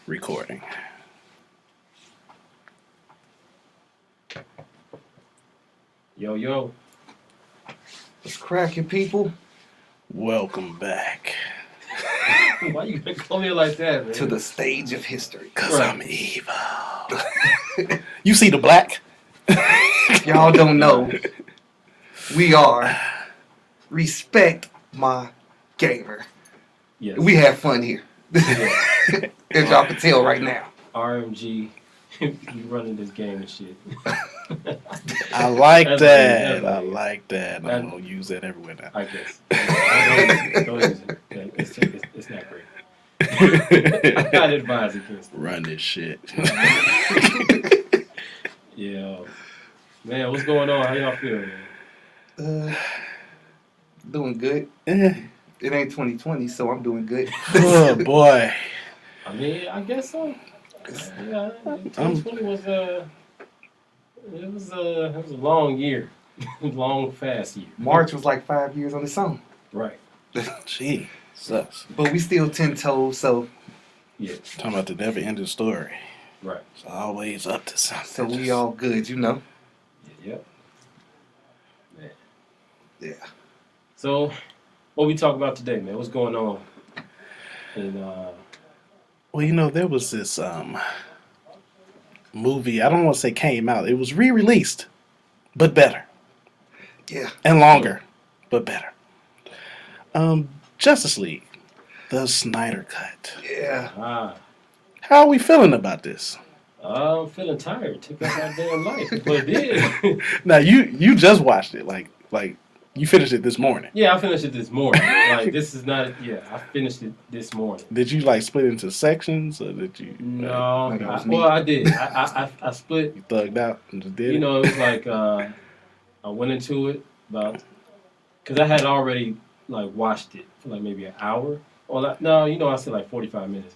Recording. Yo, yo. What's cracking, people? Welcome back. Why you gonna call me like that, man? To the stage of history. Because I'm evil. You see the black? Y'all don't know. We are Respekt my gamer. Yes. We have fun here. Yeah. As y'all can tell right now. RMG, you running this game and shit. I like That's that. like- I like that. I'm going to use that everywhere now. I guess. Don't use it. Yeah, it's not great. I got advise against it. Run this shit. Yeah. Man, what's going on? How y'all feeling, man? Doing good. Eh. It ain't 2020, so I'm doing good. Oh, boy. I mean, I guess so. Yeah, 2020 was it was a long year. Long, fast year. March was like 5 years on its own. Right. Gee, sucks. But we still 10 toes, so Yeah. Talking about the never ending story. Right. It's always up to something. we all good, you know? Yep. Man. Yeah. So, what we talk about today, man? What's going on? And Well, you know, there was this movie, I don't want to say came out. It was re-released, but better. Yeah. And longer, but better. Justice League, the Synder Cut. Yeah. How are we feeling about this? I'm feeling tired. Took up my damn life, but it did. Now you just watched it, like you finished it this morning. Yeah, I finished it this morning. Like this is not. Yeah, I finished it this morning. Did you like split into sections, or did you? No, Like it was neat. well, I did. I split. You thugged out and just did You it. know, it was like I went into it about because I had already like watched it for like maybe an hour. Or like, no, you know, I said like 45 minutes.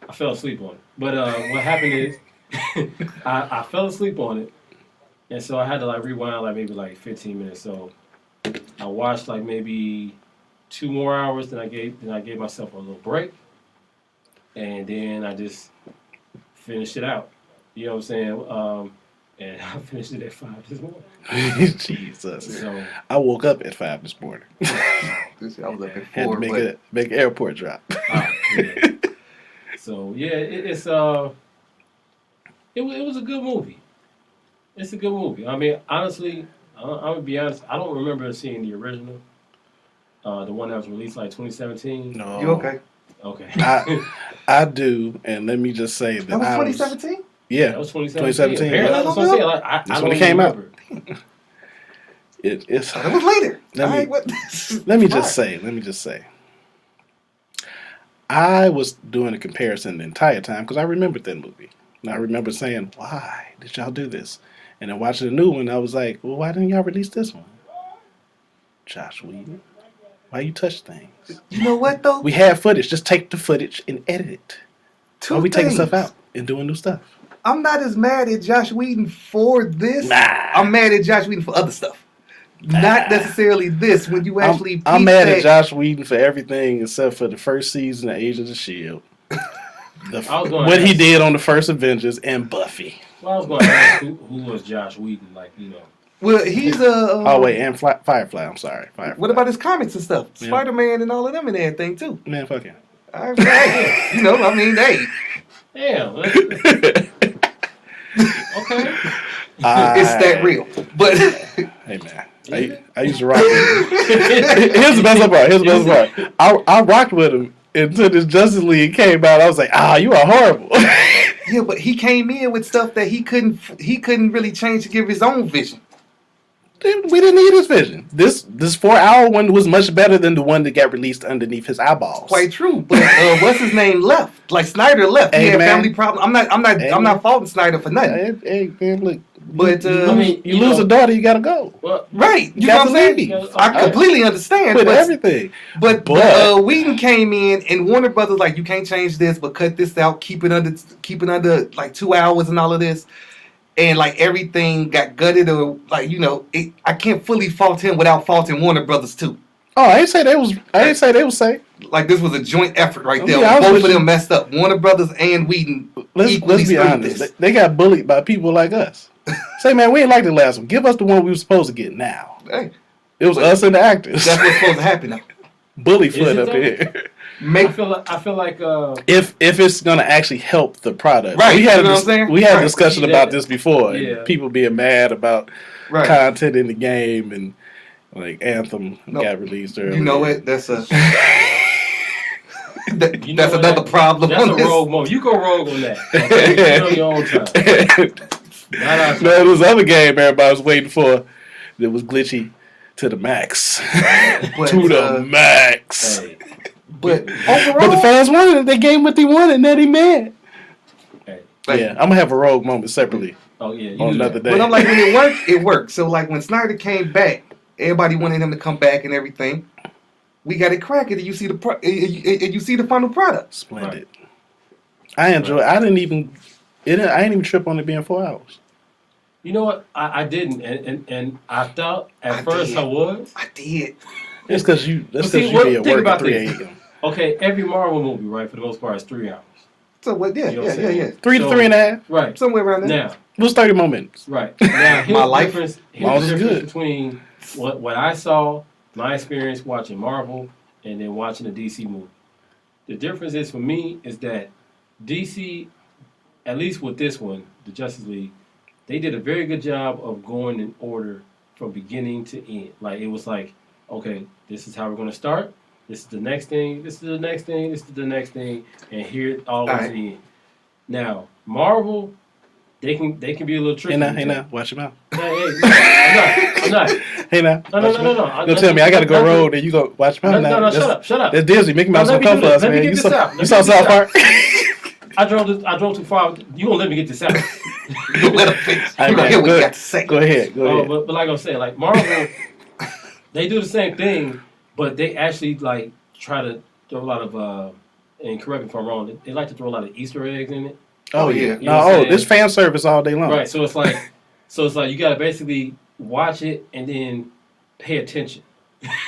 I fell asleep on it. But what happened is I fell asleep on it, and so I had to like rewind like maybe like 15 minutes. So I watched like maybe 2 more hours. Then I gave myself a little break, and then I just finished it out. You know what I'm saying? And I finished it at 5 this morning. Jesus. So I woke up at 5 this morning. I was up at Had 4, to but make an airport drop. yeah. So yeah, it was a good movie. It's a good movie. I mean, honestly, I would be honest. I don't remember seeing the original, the one that was released like 2017. No. you okay? Okay. I do, and let me just say that That was I 2017? That Yeah, was 2017. 2017. Apparently, that's what I'm saying. Like, I That's don't when it even came out. remember. it's. That was later. Let me- All right, what? Let me just say. I was doing a comparison the entire time because I remembered that movie. And I remember saying, why did y'all do this? And then watching the new one, I was like, well, why didn't y'all release this one? Josh Whedon, why you touch things? You know what, though? We have footage. Just take the footage and edit it. Two Why we taking things. stuff out and doing new stuff? I'm not as mad at Josh Whedon for this. Nah. I'm mad at Josh Whedon for other stuff. Not necessarily this. When you actually I'm peep mad that- at Josh Whedon for everything except for the first season of Agents of S.H.I.E.L.D. What he did on the first Avengers and Buffy. Well, I was going to ask who was Josh Whedon, like, you know. Well, he's a. Oh, wait, and Firefly. I'm sorry. Firefly. What about his comics and stuff? Yeah. Spider-Man and all of them and everything too. Man, fuck him. All right. You know, I mean, hey, Damn. Okay. it's that real. But Hey, man. I used to rock with him. Here's the best part. I rocked with him until this Justice League came out. I was like, you are horrible. yeah, but he came in with stuff that he couldn't really change to give his own vision. We didn't need his vision. This 4-hour one was much better than the one that got released underneath his eyeballs. Quite true. But what's his name left? Like Snyder left. He Hey, had man. family problems. I'm not faulting Snyder for nothing. Hey, man, look. But, you lose a daughter, you gotta go. Well, Right. You You know got what I'm to saying? leave. I completely understand. With But everything. But But- Whedon came in and Warner Brothers like, you can't change this, but cut this out, keep it under like 2 hours and all of this, and like everything got gutted or like I can't fully fault him without faulting Warner Brothers too. Oh, I didn't say they was. I didn't say they was safe. Like this was a joint effort right there. Yeah, I was Both with of them you. messed up. Warner Brothers and Whedon equally Let's be screwed honest. this. They got bullied by people like us. Say, man, we ain't like the last one. Give us the one we were supposed to get now. Hey, It was but us and the actors. that's what's supposed to happen now. Bully Is foot it up though? here. Make I feel like If it's gonna actually help the product, Right, We had you know what I'm saying? we had a Right. discussion See, about that- this before, yeah. and people being mad about right. content in the game, and like Anthem No. got released earlier. You know what? That's a You know that's what? another problem. That's on a this. rogue mode. You go rogue on that. Okay? You do it on your own time. Not our time. No, this other game everybody was waiting for that was glitchy to the max. But, To the max. Hey, but But the overall, fans wanted it. They gave him what they wanted, and then he mad. hey. like, Yeah, I'm gonna have a rogue moment separately Oh yeah. You on do another that. day. but I'm like, when it worked, it worked. So like when Snyder came back, everybody wanted him to come back and everything. We got it cracking, and you see you see the final product. Splendid. I enjoy. I didn't even. I didn't even trip on it being 4 hours. You know what? I didn't, and I thought at I first did. I was. I did. It's because you. That's But see, because what- you be at think work about at 3 this. a.m. Okay, every Marvel movie, right, for the most part, is 3 hours. So what? Yeah, You know what yeah, I'm yeah, saying? yeah. 3 to So- 3.5. Right. Somewhere around there. Now, It was 30 more minutes. right. Now, here's My the life. difference. Mine Here's the was difference good. between what I saw, my experience watching Marvel, and then watching a DC movie. The difference is for me is that DC, at least with this one, the Justice League, they did a very good job of going in order from beginning to end. Like it was like, okay, this is how we're gonna start. This is the next thing. This is the next thing. This is the next thing, and here it all goes to Alright. the end. Now Marvel, they can be a little tricky. Hey now, with hey that. now, watch your mouth. Hey, I'm not. Hey now, No, watch no, your no, mouth. no. Don't tell me I gotta go road and you go watch your mouth. No, now. no, That's- shut up. That's Disney. Mickey Mouse No, gonna let come me for do us, this. Let me man. get You this saw, out. you Let saw me get South this Park. I drove too far. You gonna let me get this out? Let him finish. All You right, hear what go you ahead. got to say. Go ahead. Go ahead. But like I'm saying, like Marvel, they do the same thing, but they actually like try to throw a lot of and correct me if I'm wrong. They like to throw a lot of Easter eggs in it. Oh yeah. yeah. You know what I'm No. Oh, saying? this fan service all day long. Right. So it's like you gotta basically watch it and then pay attention.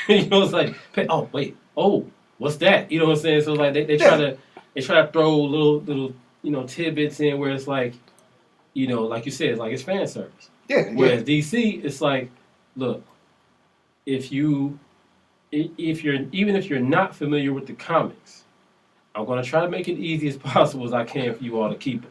You know, it's like oh wait, oh what's that? You know what I'm saying? So like they try to throw little tidbits in where it's like, like you said, it's like it's fan service. Yeah, Whereas yeah. DC, it's like, look, if you're even if you're not familiar with the comics, I'm gonna try to make it easy as possible as I can for you all to keep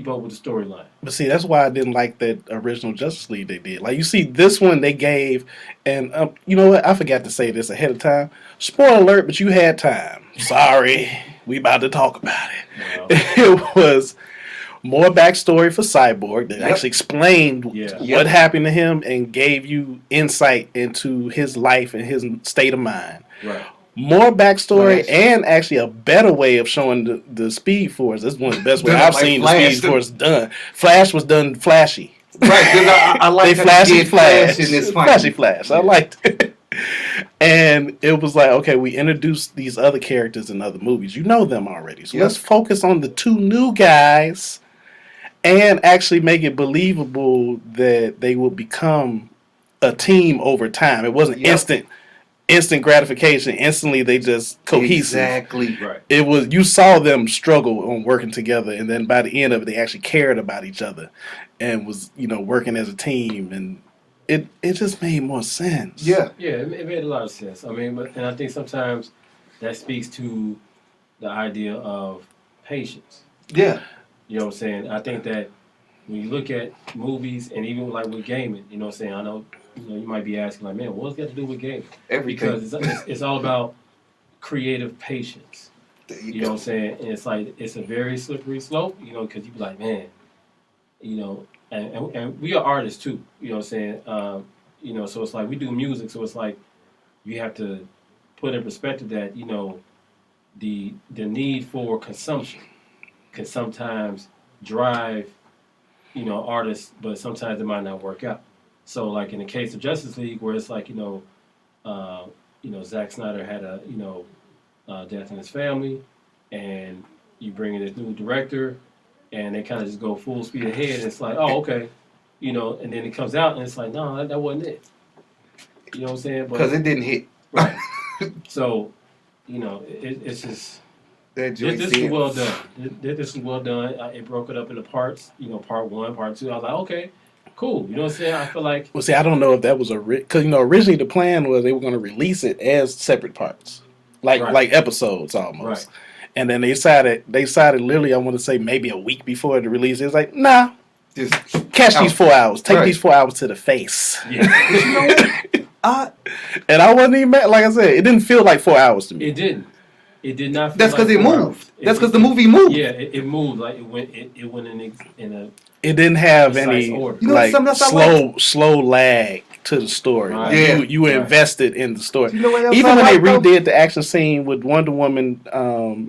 up with the storyline. But see, that's why I didn't like that original Justice League they did. Like, you see, this one they gave, and you know what? I forgot to say this ahead of time. Spoiler alert, but you had time. Sorry, we about to talk about it. You know? It was more backstory for Cyborg that Yep. actually explained Yeah. what Yep. happened to him and gave you insight into his life and his state of mind. Right. More backstory Flash. and actually a better way of showing the Speed Force. This is one of the best ways Done I've like seen Flash. the Speed Force done. Flash was done flashy. Right, because I like They how flashy you did Flash. Flash in this fight. Flashy Flash. I Yeah. liked it. And it was like, okay, we introduced these other characters in other movies. You know them already. So Yep. let's focus on the two new guys and actually make it believable that they will become a team over time. It wasn't Yep. instant gratification. Instantly they just cohesive. Exactly. Right. It was, you saw them struggle on working together, and then by the end of it they actually cared about each other and was, working as a team, and it just made more sense. Yeah. Yeah, it made a lot of sense. I mean, and I think sometimes that speaks to the idea of patience. Yeah. You know what I'm saying? I think that when you look at movies and even like with gaming, you know what I'm saying? I know, you might be asking like, man, what's got to do with gaming? Everything. Because it's all about creative patience. There You you know go. what I'm saying? And it's like, it's a very slippery slope, because you be like, man, and we are artists too, you know what I'm saying? So it's like we do music, so it's like you have to put in perspective that, the need for consumption can sometimes drive, artists, but sometimes it might not work out. So like in the case of Justice League, where it's like, Zack Snyder had a, death in his family, and you bring in this new director, and they kind of just go full speed ahead, and it's like, oh, okay, and then it comes out, and it's like, no, that wasn't it. You know what I'm saying? Because it didn't hit. Right. So, it's just That this joint is said, well done. This is well done. It broke it up into parts. Part one, part two. I was like, okay, cool. You know what I'm saying? I feel like Well, see, I don't know if that was because originally the plan was they were going to release it as separate parts, like Right. episodes almost. Right. And then they decided literally, I want to say maybe a week before the release. It was like, nah, just catch these 4 hours, take Right. these 4 hours to the face. yeah, But you know what? And I wasn't even mad. Like I said, it didn't feel like 4 hours to me. it didn't. It did not. Feel That's because like it 4 moved. hours. That's because the movie moved. Yeah, it moved like it went. It went in a It didn't have precise any order. You know like something else I slow lag to the story. Right. Like, Yeah. you were Right. invested in the story. You know what else Even I when they like, though? redid the action scene with Wonder Woman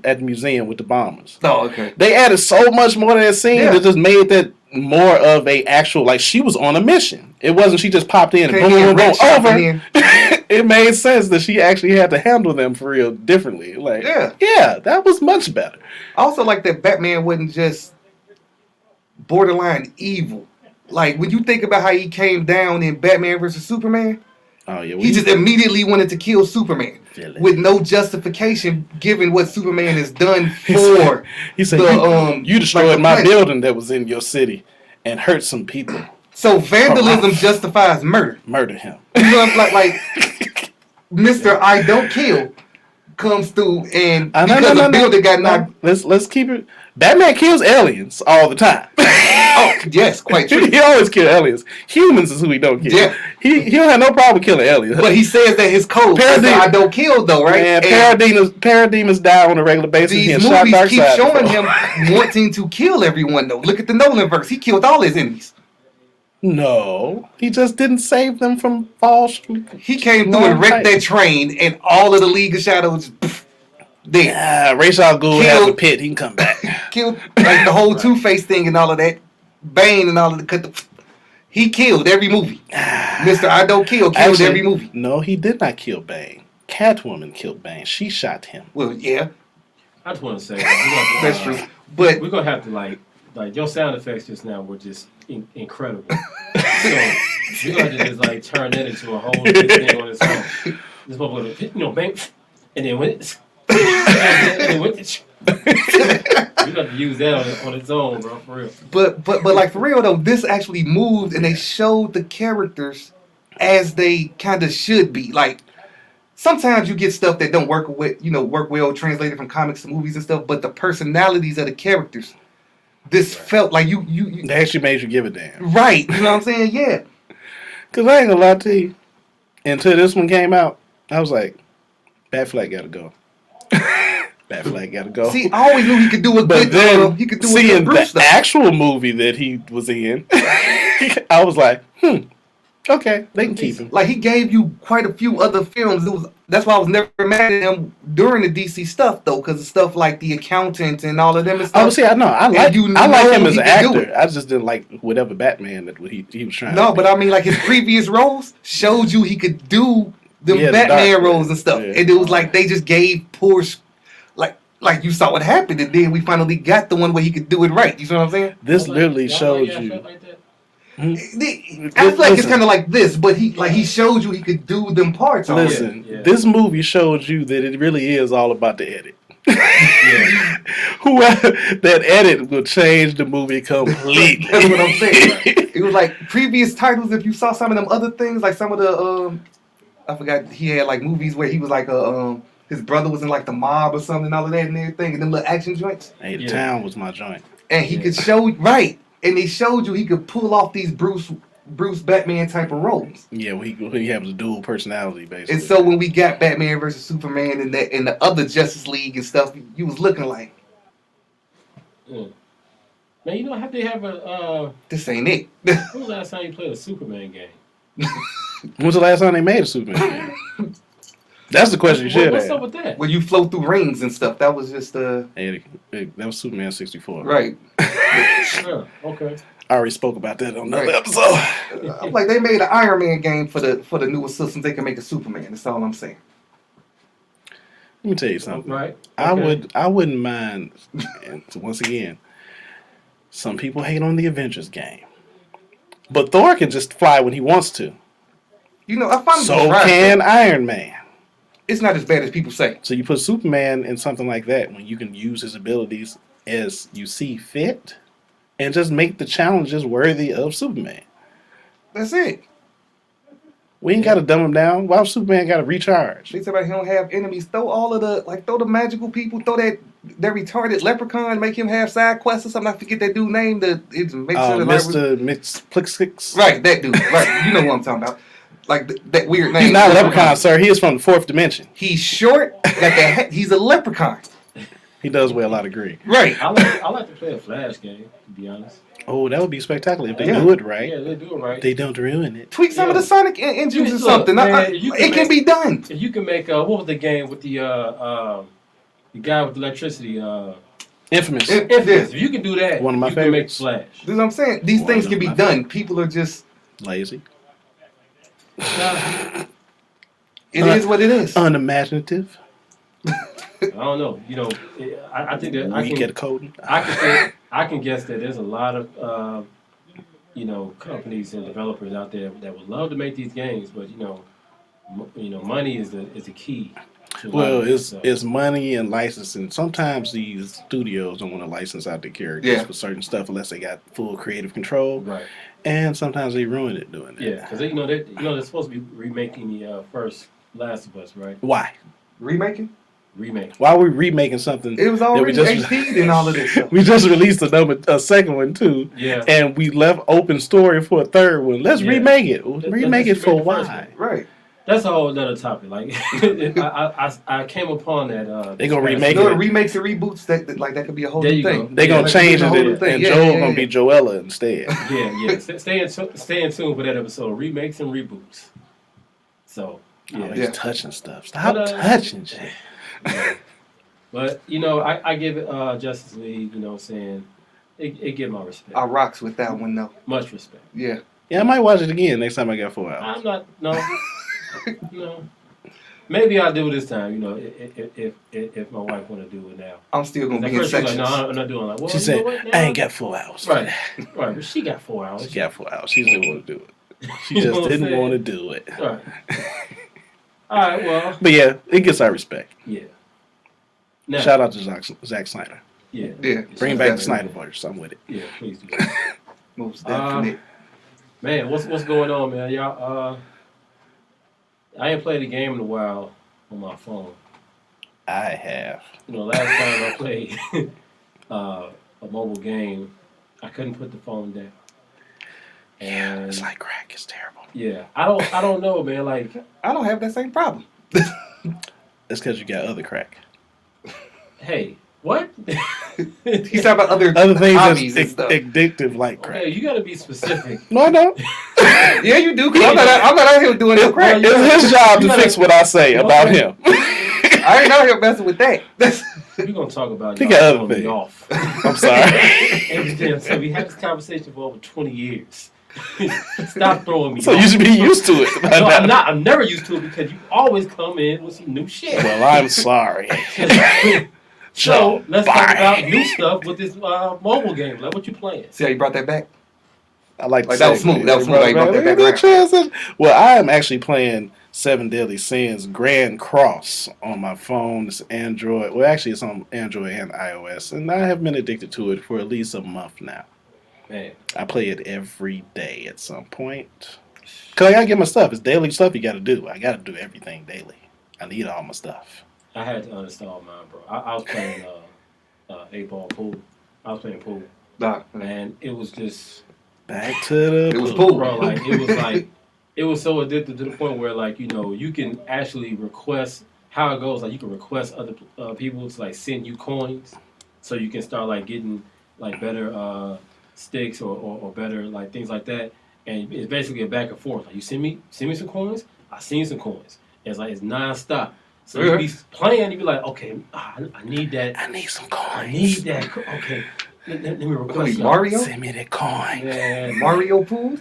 at the museum with the bombers, Oh, okay. they added so much more to that scene Yeah. that just made that more of a actual, like, she was on a mission. It wasn't she just popped in and Came boom, in, boom, boom, red shot, over. and It made sense that she actually had to handle them for real differently. Like, Yeah. that was much better. I also like that Batman wasn't just borderline evil. Like, when you think about how he came down in Batman versus Superman, Oh yeah, he just immediately wanted to kill Superman feel it. with no justification given what Superman has done for He said, the, you destroyed like the my planet." building that was in your city and hurt some people. So vandalism Hurrah. justifies murder. Murder him. You know, like Mr. I Don't Kill comes through and because the building got knocked. Let's keep it. Batman kills aliens all the time. Oh, yes, quite true. He always kills aliens. Humans is who he don't kill. Yeah. He don't have no problem killing aliens. But he says that his code says Parademons- I don't kill though, right? Man, And parademons die on a regular basis. He these has shot movies keep Darkseid showing before. him wanting to kill everyone though. Look at the Nolan verse. He killed all his enemies. No, he just didn't save them from false. He came through and wrecked that train and all of the League of Shadows dead. Yeah, Ra's al Ghul has a pit. He can come back. Killed like the whole Two-Face thing and all of that. Bane and all of the he killed every movie. Mr. I Don't Kill killed Actually, every movie. No, he did not kill Bane. Catwoman killed Bane. She shot him. Well, yeah, I just want to say that that's true. But we're gonna have to like your sound effects just now were just incredible. So we're gonna have to just like turn that into a whole thing on its own. This motherfucker, bang, and then went, and then went. We got to use that on its own, bro, for real. But like for real though, this actually moved and they showed the characters as they kind of should be. Like sometimes you get stuff that don't work well translated from comics to movies and stuff, but the personalities of the characters, this felt like you They actually made you give a damn. right. You know what I'm saying? Yeah. Cause I ain't gonna lie to you. Until this one came out, I was like, Batfleck gotta go. Batfleck gotta go. See, I always knew he could do a But good then, he could do a seeing good Bruce the though. actual movie that he was in, I was like, okay, they can keep him. Like he gave you quite a few other films. That's why I was never mad at him during the DC stuff though, because of stuff like The Accountant and all of them and stuff. Oh, see, I know. I like you I like know him as he an can do actor. I just didn't like whatever Batman that he was trying to No, be. but I mean, like his previous roles showed you he could do the Yeah, the Batman dark- roles and stuff, yeah. and it was like they just gave poor, like you saw what happened, and then we finally got the one where he could do it right. You see what I'm saying? This literally Y'all shows like you. Affleck like that? I feel like it's Listen. kind of like this, but he showed you he could do them parts. already. Listen, Yeah. this movie showed you that it really is all about the edit. Yeah. Whoever that edit will change the movie completely. That's what I'm saying. It was like previous titles. If you saw some of them other things, like some of the I forgot he had like movies where he was like his brother was in like the mob or something, and all of that and everything, and them little action joints. Hey, the Yeah. town was my joint. And he could show right, and they showed you he could pull off these Bruce Batman type of roles. Yeah, well, he has a dual personality basically. And so when we got Batman versus Superman and the other Justice League and stuff, you was looking like Man, you know how they have a this ain't it. when was the last time you played a Superman game? When's the last time they made a Superman game? That's the question you should What's ask. up with that? Where you flow through rings and stuff. That was just Hey, that was Superman 64. right. Yeah, okay. I already spoke about that on another Right. episode. I'm like, they made an Iron Man game for the newer systems. They can make a Superman. That's all I'm saying. Let me tell you something. Right. I Okay. wouldn't mind. And once again, some people hate on the Avengers game, but Thor can just fly when he wants to. You know, I find So can Iron Man. it's not as bad as people say. So you put Superman in something like that when you can use his abilities as you see fit and just make the challenges worthy of Superman. That's it. We ain't got to dumb him down. Why Superman got to recharge? They say about he don't have enemies. Throw all of throw the magical people. Throw that retarded leprechaun. Make him have side quests or something. I forget that dude name. Make sure that Mr. Mixplixix. right, that dude. Right, you know what I'm talking about. Like that weird name. He's not a leprechaun, sir. He is from the fourth dimension. He's short. He's a leprechaun. He does wear a lot of green. Right. I like to play a Flash game, to be honest. Oh, that would be spectacular if they Yeah. do it right. Yeah, they do it right. They don't ruin it. Tweak some of the Sonic engines or Look, something. man, It can be done. If you can make what was the game with the guy with the electricity? Infamous. Infamous. If you can do that, One of my you can make favorites. Flash. This is what I'm saying. These things can be my done. People are just. Lazy. Nah, It is what it is. Unimaginative. I don't know. You know, I think that Weak at coding. I can guess that there's a lot of companies and developers out there that would love to make these games, but money is the key. To a lot Well, of this it's money and licensing. Sometimes these studios don't want to license out their characters for certain stuff unless they got full creative control. right. And sometimes they ruin it doing that. Yeah, because they're supposed to be remaking the first Last of Us, right? Why? Remaking? Remake. Why are we remaking something? It was that already just- HD'd and all of this stuff. We just released a second one too, Yeah. and we left open story for a third one. Let's Yeah. remake it. Let's Remake it just for remake the first why? one. Right. That's a whole other topic. Like I came upon that. They gonna remake You know, it. the remakes and reboots that could be a whole There new you thing. go. They gonna that change could it, be a whole new and thing. Joel gonna be Joella instead. Yeah. Stay in tune for that episode. Remakes and reboots. So yeah. He's touching stuff. Stop But, touching shit. Yeah. But I give it Justice League. You know, what I'm saying it give my respect. I rocks with that one though. Much respect. Yeah. Yeah, I might watch it again next time I got 4 hours. I'm not no. Maybe I'll do it this time. You know, if my wife want to do it now. I'm still gonna At be in first she's like, sections. no, I'm not doing it. Like, well, She you said, know what, now? I ain't got 4 hours. for Right, that." right. But she got 4 hours. She got 4 hours. She didn't want to do it. She You know just what I'm didn't saying? want to do it. All right. All right. Well. But yeah, it gets our respect. Yeah. Now, Shout out to Zack Snyder. Yeah. Yeah. Bring back the Definitely. Snyder voice. I'm with it. Yeah. Please do that. Most definitely. Man, what's going on, man? Y'all. I ain't played a game in a while on my phone. I have. You know, last time I played a mobile game, I couldn't put the phone down. Yeah, And it's like crack. It's terrible. yeah, I don't know, man. Like, I don't have that same problem. It's because you got other crack. hey, what? He's talking about other Other hobbies things and that's stuff. addictive like crack. Okay, you got to be specific. No, I don't. Yeah, you do. 'Cause I'm not out here doing no crack. Well, It's his job You to gotta- fix what I say about him. I ain't out here messing with that. That's We're gonna talk about Think y'all of other throwing me things. off. I'm sorry. Every day, so we had this conversation for over 20 years. Stop throwing me So off. you should be used to it. No, I'm not. I'm never used to it because you always come in with some new shit. Well, I'm sorry. So let's talk Bye. about new stuff with this mobile game. Like, what you playing? see how you brought that back. I like Like, to that say was smooth. it. That was smooth how you brought that back Look at around. transition. Well, I am actually playing 7 Deadly Sins Grand Cross on my phone. It's Android. Well, actually, it's on Android and iOS, and I have been addicted to it for at least a month now. Man, I play it every day at some point. Cause I gotta get my stuff. It's daily stuff you gotta do. I gotta do everything daily. I need all my stuff. I had to uninstall mine, bro. I was playing 8-ball pool. I was playing pool, Nah, and it was just, Back to the. It was pool. bro. Like it was so addictive to the point where you can actually request how it goes. Like you can request other people to like send you coins, so you can start like getting like better sticks or better like things like that. And it's basically a back and forth. Like you send me some coins, I send you some coins. It's like it's nonstop. So you be playing, you be like, okay, I need that. I need some coins. I need that. Okay, let me request Wait, something. Mario? Send me that coin. Man, Mario pool?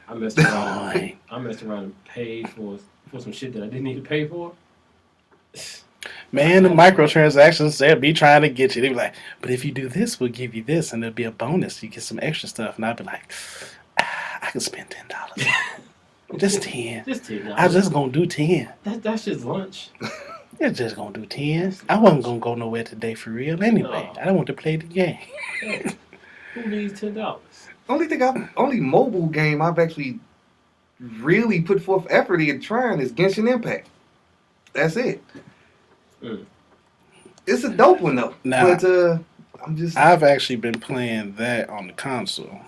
I messed around. Coin. I messed around and paid for some shit that I didn't need to pay for. Man, the microtransactions, they'll be trying to get you. They be like, but if you do this, we'll give you this, and there'll be a bonus. You get some extra stuff. And I'll be like, I could spend $10. Just 10. Just 10. I just gonna do 10. That's just lunch. It's just gonna do 10. I wasn't gonna go nowhere today for real anyway. No. I don't want to play the game. Hey, who needs $10? Only mobile game I've actually really put forth effort in trying is Genshin Impact. That's it. Mm. It's a dope one though. Nah. But I've actually been playing that on the console.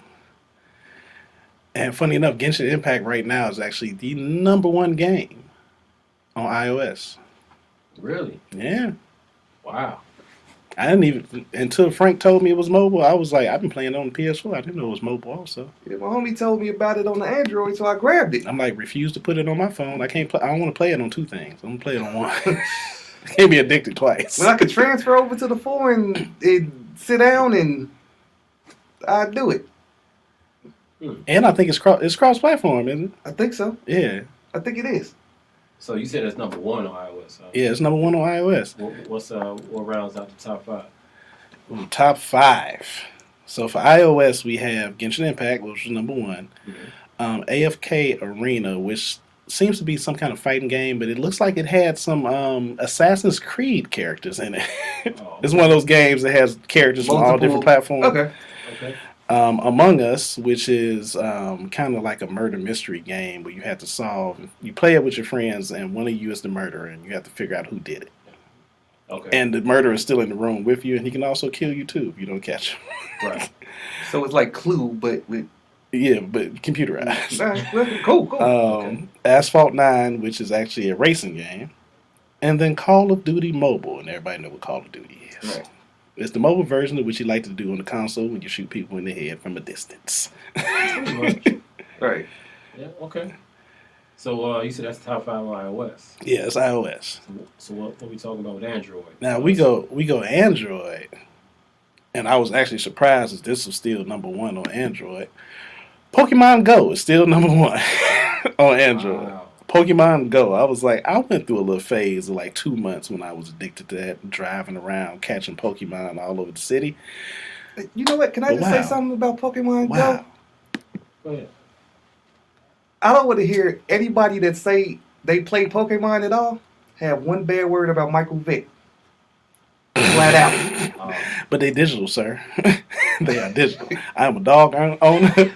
And funny enough, Genshin Impact right now is actually the #1 game on iOS. Really? Yeah. Wow. I didn't even, until Frank told me it was mobile, I was like, I've been playing it on the PS4. I didn't know it was mobile also. yeah, my homie told me about it on the Android, so I grabbed it. I'm like, refuse to put it on my phone. I can't play. I don't want to play it on 2 things. I'm going to play it on 1. I can't be addicted twice. When I could transfer over to the 4 and sit down and I'd do it. And I think it's cross-platform, isn't it? I think so. Yeah. I think it is. So you said it's #1 on iOS. Huh? Yeah, it's #1 on iOS. What rounds out the top 5? Ooh, top 5. So for iOS, we have Genshin Impact, which is #1. Mm-hmm. AFK Arena, which seems to be some kind of fighting game, but it looks like it had some Assassin's Creed characters in it. It's one of those games that has characters from all different platforms. Okay. Among Us, which is kind of like a murder mystery game where you have to solve. You play it with your friends, and one of you is the murderer, and you have to figure out who did it. Okay. And the murderer is still in the room with you, and he can also kill you too if you don't catch him. Right. So it's like Clue, but with Yeah, but computerized. well, cool. Okay. Asphalt 9, which is actually a racing game, and then Call of Duty Mobile, and everybody knows what Call of Duty is. Right. It's the mobile version of what you like to do on the console when you shoot people in the head from a distance. Pretty much. Right. Yeah. Okay. So you said that's top 5 on iOS. Yeah, it's iOS. So what we talking about with Android? Now we go Android, and I was actually surprised that this was still #1 on Android. Pokemon Go is still #1 on Android. Wow. Pokemon Go. I was like, I went through a little phase of like 2 months when I was addicted to that, driving around catching Pokemon all over the city. You know what? Can I just say Wow. something about Pokemon Wow. Go? Go ahead. I don't want to hear anybody that say they play Pokemon at all have one bad word about Michael Vick. Flat out. But they digital, sir. They are digital. I'm a dog owner,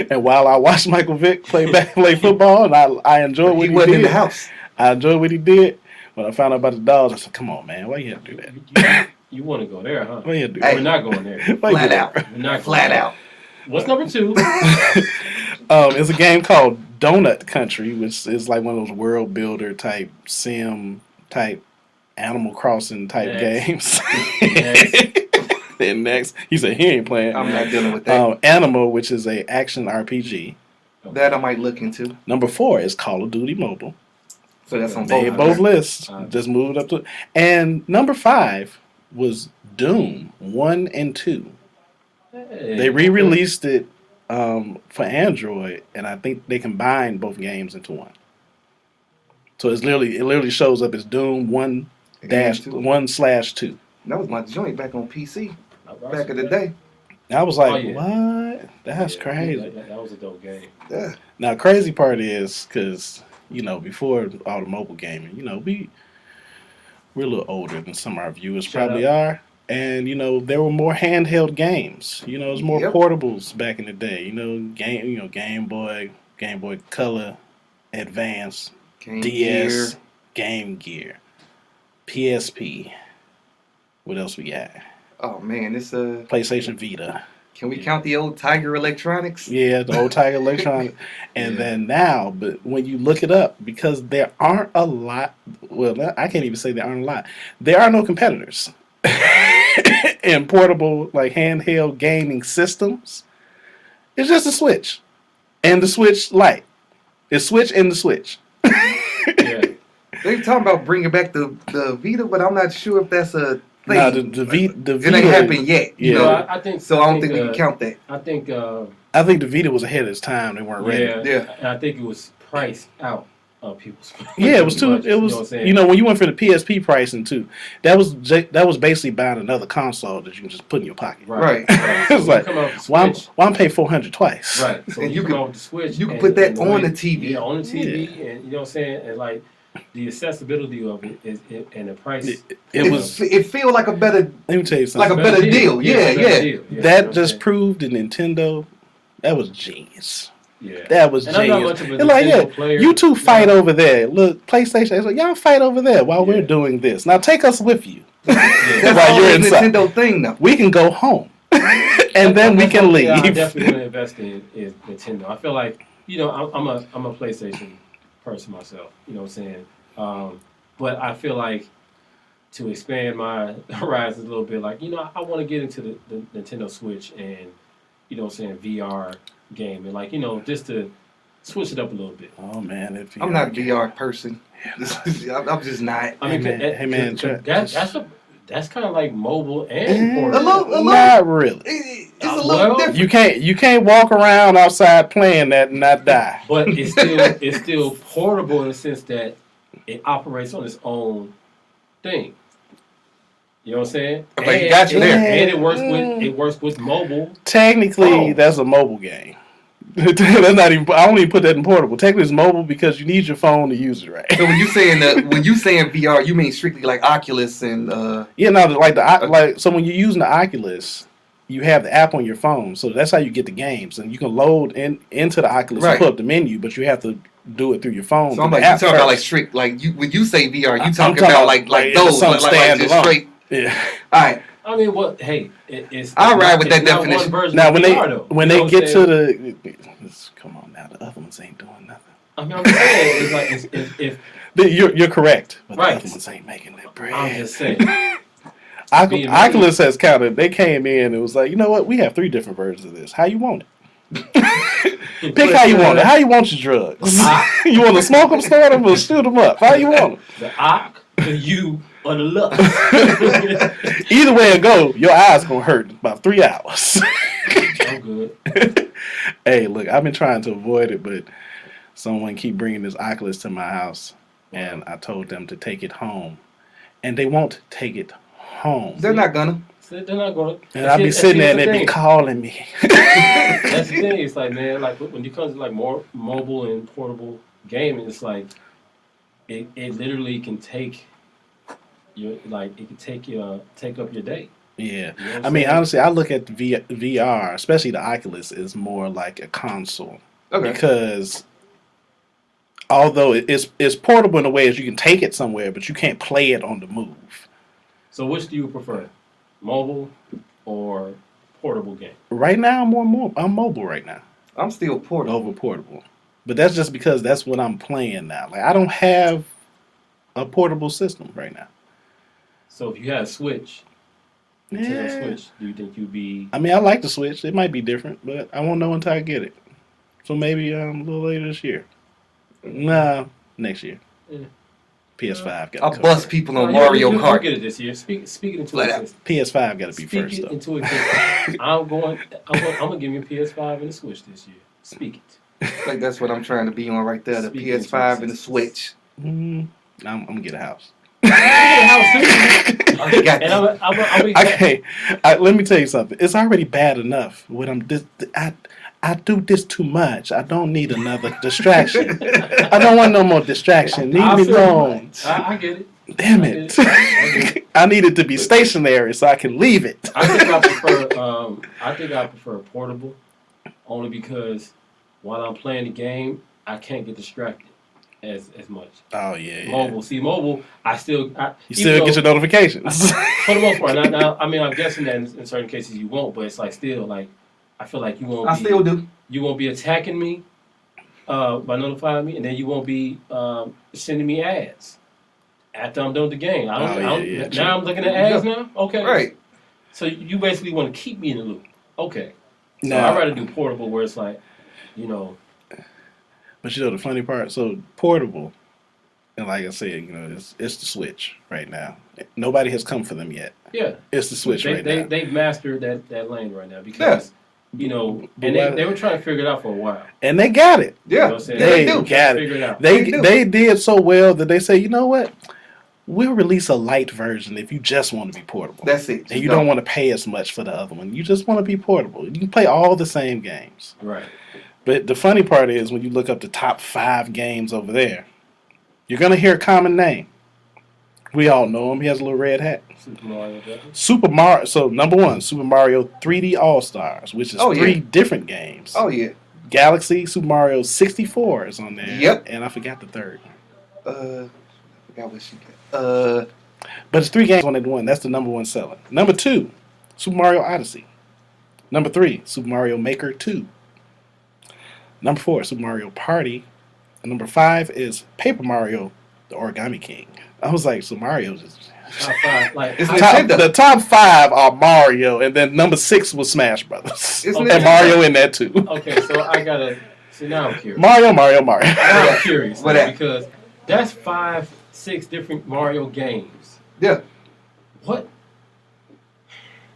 and while I watched Michael Vick play football, and I enjoyed what He he wasn't did. in the house. I enjoyed what he did. When I found out about the dogs, I said, "Come on, man, why you have to do that? You want to go there, huh? Why you have to do Hey. We're not going there. that? Why you Flat do out. that? We're not going Flat there. out. What's number 2? It's a game called Donut Country, which is like one of those world builder type sim type Animal Crossing type Next. games. Next. Then next, he said he ain't playing. I'm not dealing with that. Animal, which is a action RPG. That I might look into. #4 is Call of Duty Mobile. So that's on They both. both lists. Okay. Just moved up to. And #5 was Doom 1 and 2. Hey, They re-released it for Android, and I think they combined both games into one. So it literally shows up as Doom 1-1/2. That was my joint back on PC Okay. back in the day. And I was like, Oh, yeah. what? That's Yeah, crazy. That was a dope game. Yeah. Now, crazy part is because before all the mobile gaming, we're a little older than some of our viewers Shut probably are, and there were more handheld games. It was more Yep. portables back in the day. Game Boy, Game Boy Color, Advance, Game DS, Gear. Game Gear, PSP. What else we got? Oh man, it's PlayStation Vita. Can we count the old Tiger Electronics? Yeah, the old Tiger Electronic. And then now, but when you look it up, because there aren't a lot, well, I can't even say there aren't a lot. There are no competitors in portable, like handheld gaming systems. It's just a Switch and the Switch Lite. It's Switch and the Switch. Yeah. They talking about bringing back the Vita, but I'm not sure if that's a thing. No, the it Vita ain't happened yet. You Yeah. know? I think So I don't think we can count that. I think I think the Vita was ahead of its time. They weren't ready. yeah, Yeah. and I think it was priced out people's. Yeah, it was too. budgets, It you know was what I'm saying? you know when you went for the PSP pricing too. That was basically buying another console that you can just put in your pocket. Right. Right. So It's when you like come out with the why I'm Switch, why I'm paying $400 twice. right? So And when you you come could- out with the Switch, You can and- put that and on way- the TV. Yeah, on the TV, Yeah. and you know what I'm saying, and like the accessibility of it is, and the price. It was. It feel like a better Let me tell you like something. a better deal. Yeah, Yeah, it's a better yeah. deal. Yeah, you know That what I'm just saying? proved that Nintendo. That was genius. Yeah. That was And I'm not genius. much of a They're like, Nintendo yeah, player. you two fight Yeah. over there. Look, PlayStation. It's like, y'all fight over there while we're Yeah. doing this. Now take us with you. That's While you're always inside. Nintendo thing though. We can go home, and then we That's can one thing I leave. definitely want to invest in is Nintendo. I feel like I'm a PlayStation person myself. You know what I'm saying? But I feel like to expand my horizons a little bit, like I want to get into the Nintendo Switch and you know what I'm saying VR game and like just to switch it up a little bit. Oh man, if I'm not a VR person. I'm just not. I mean, Hey, man, that's kind of like mobile and portable. A little- Not really. It's a Well, little different. You can't walk around outside playing that and not die. But it's still portable in the sense that it operates on its own thing. You know what I'm saying? Okay, got you there. And it works with mobile. Technically, Oh. that's a mobile game. That's not even. I don't even put that in portable. Technically, it's mobile because you need your phone to use it, right? So when you saying VR, you mean strictly like Oculus and Yeah, no, like so when you're using the Oculus, you have the app on your phone, so that's how you get the games, and you can load into the Oculus Right. and pull up the menu, but you have to do it through your phone. so through I'm the like you app talking about like first. strict like you when you say VR, you I'm talking talking about about, like like, those something like just standalone. straight. Yeah. All right, I mean, what? Hey, it's. I'll ride with it's that not definition. One version Now of when VR, though. when You know they what get I'm to saying? come on now, the other ones ain't doing nothing. I mean, I'm just saying, it's like if You're correct, but Right. the other ones ain't making that bread. I'm just saying. being Oculus has counted. They came in and was like, you know what? We have 3 different versions of this. How you want it? Pick how you want it. How you want your drugs? You want to smoke them, snort them, or shoot them up? How you want The Ock, the U, or the Lux. them? Either way it go, your eyes gonna hurt in about 3 hours. I'm good. Hey, look, I've been trying to avoid it, but someone keep bringing this Oculus to my house, and I told them to take it home, and they won't take it home. they're not gonna. So they're not going to. And I'll be sitting there and they be calling me. That's the thing. It's like, man, like when it comes to like more mobile and portable gaming, it's like it literally can take your take up your day. Yeah, You know what I'm I mean, saying? honestly, I look at the VR, especially the Oculus, is more like a console Okay. because although it's portable in a way as you can take it somewhere, but you can't play it on the move. So which do you prefer, mobile or portable game? Right now, I'm mobile right now I'm still portable. over portable, but that's just because that's what I'm playing now. Like I don't have a portable system right now. So if you had a Switch, Nintendo Yeah. Switch, do you think you'd be? I mean, I like the Switch. It might be different, but I won't know until I get it. So maybe a little later this year. No, next year. Yeah. PS5 got I'll to bust people on No, Mario you'll Kart. get it this year. Speak it into Let existence. PS5 got to be Speak first it though. into existence. I'm gonna give you a PS5 and a Switch this year. Speak it. Like that's what I'm trying to be on right there. The Speaking into PS5 and the existence. Switch. I'm gonna get a house. I got And you. I'll be Okay, let me tell you something. It's already bad enough when I do this too much. I don't need another distraction. I don't want no more distraction. Leave I me feel alone. I get it. Damn I it. get it. I need it to be stationary so I can leave it. I think I prefer portable, only because while I'm playing the game, I can't get distracted as much. Oh yeah. Mobile. I still You still get your notifications. for the most part. Now, I mean, I'm guessing that in certain cases you won't, but it's like still like I feel like you won't. I still do. You won't be attacking me by notifying me, and then you won't be sending me ads after I'm done with the game. yeah, true. Now I'm looking at ads now. Okay, Right. So you basically want to keep me in the loop. Okay. So No. I'd rather do portable, where it's like, you know. But you know the funny part, so portable, and like I said, it's the Switch right now. Nobody has come for them yet. Yeah. It's the Switch right now. They've mastered that lane right now because you know, But and why- they were trying to figure it out for a while. And they got it. You know Yeah, what I'm saying? They do. got Figure it. it out. They do. They did so well that they say, you know what? We'll release a light version if you just want to be portable. That's it. And you don't want to pay as much for the other one. You just want to be portable. You can play all the same games. Right. But the funny part is when you look up the top 5 games over there, you're going to hear a common name. We all know him. He has a little red hat. Super Mario Brothers. Super Mario. So number 1, Super Mario 3D All Stars, which is Oh, 3 yeah. different games. Oh yeah. Galaxy Super Mario 64 is on there. Yep. And I forgot the third. I forgot what she got. But it's 3 games on that one. That's the number 1 seller. Number 2, Super Mario Odyssey. Number 3, Super Mario Maker 2. Number 4, Super Mario Party. And number 5 is Paper Mario, the Origami King. I was like, so Mario's just... Top 5. Like, It's I- The top 5 are Mario, and then number 6 was Smash Brothers. Isn't And it- Mario in that too. okay, so I gotta. See, now I'm curious. Mario. Now I'm curious What now, that? because that's 5, 6 different Mario games. Yeah. What?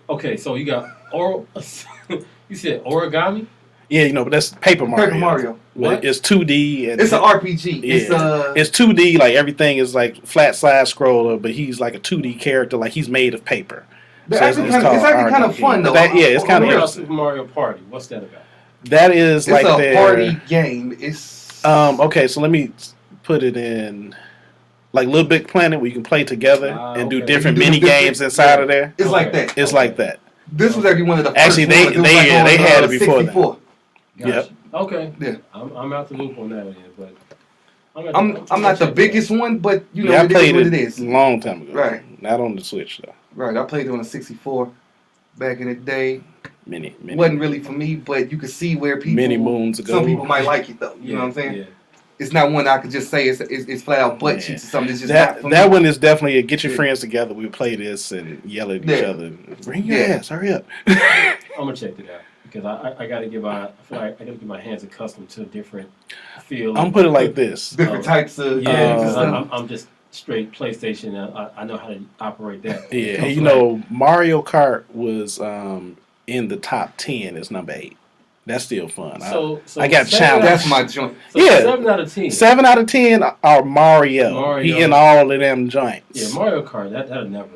Okay, so you got you said origami. Yeah, you know, but that's Paper Mario. Paper Mario. But it's 2D. And It's an RPG. Yeah. It's 2D, like everything is like flat side scroller, but he's like a 2D character, like he's made of paper. It's So actually called kind of RPG. fun though. But it's kind of What about interesting. Super Mario Party? What's that about? That is It's like a their party game. It's Okay, so let me put it in like Little Big Planet where you can play together and do okay. different You can do mini different- games inside of there. It's like Okay. that. It's like that. This was actually one of the first Actually, they- ones. It was they- on, they had it before that. 64. Gotcha. Yep. Okay. Yeah. I'm out the loop on that one, but I'm not the biggest one, but you know Yeah, I it is played what it it is. a long time ago. Right. Not on the Switch though. Right. I played it on a 64 back in the day. Many Wasn't really for me, but you could see where people. many moons ago. Some people might like it though. You know what I'm saying? Yeah. It's not one I could just say it's flat out butt Yeah. cheeks or something. It's just That not for that me. one is definitely a get your Yeah. friends together. We play this and yell at each Yeah. other. Bring your Yeah. ass, hurry up. I'm gonna check it out because I gotta give I feel like I gotta get my hands accustomed to a different feel. I'm put it like this. Different types of Yeah, games and because stuff. I'm just straight PlayStation. I know how to operate that. Yeah, It and comes you to, like, know, Mario Kart was in the top 10 as number 8. That's still fun. so I got 7 challenged. That's my joint. So Yeah. 7 out of 10. 7 out of 10 are Mario. Mario. He in all of them joints. Yeah, Mario Kart. That'll never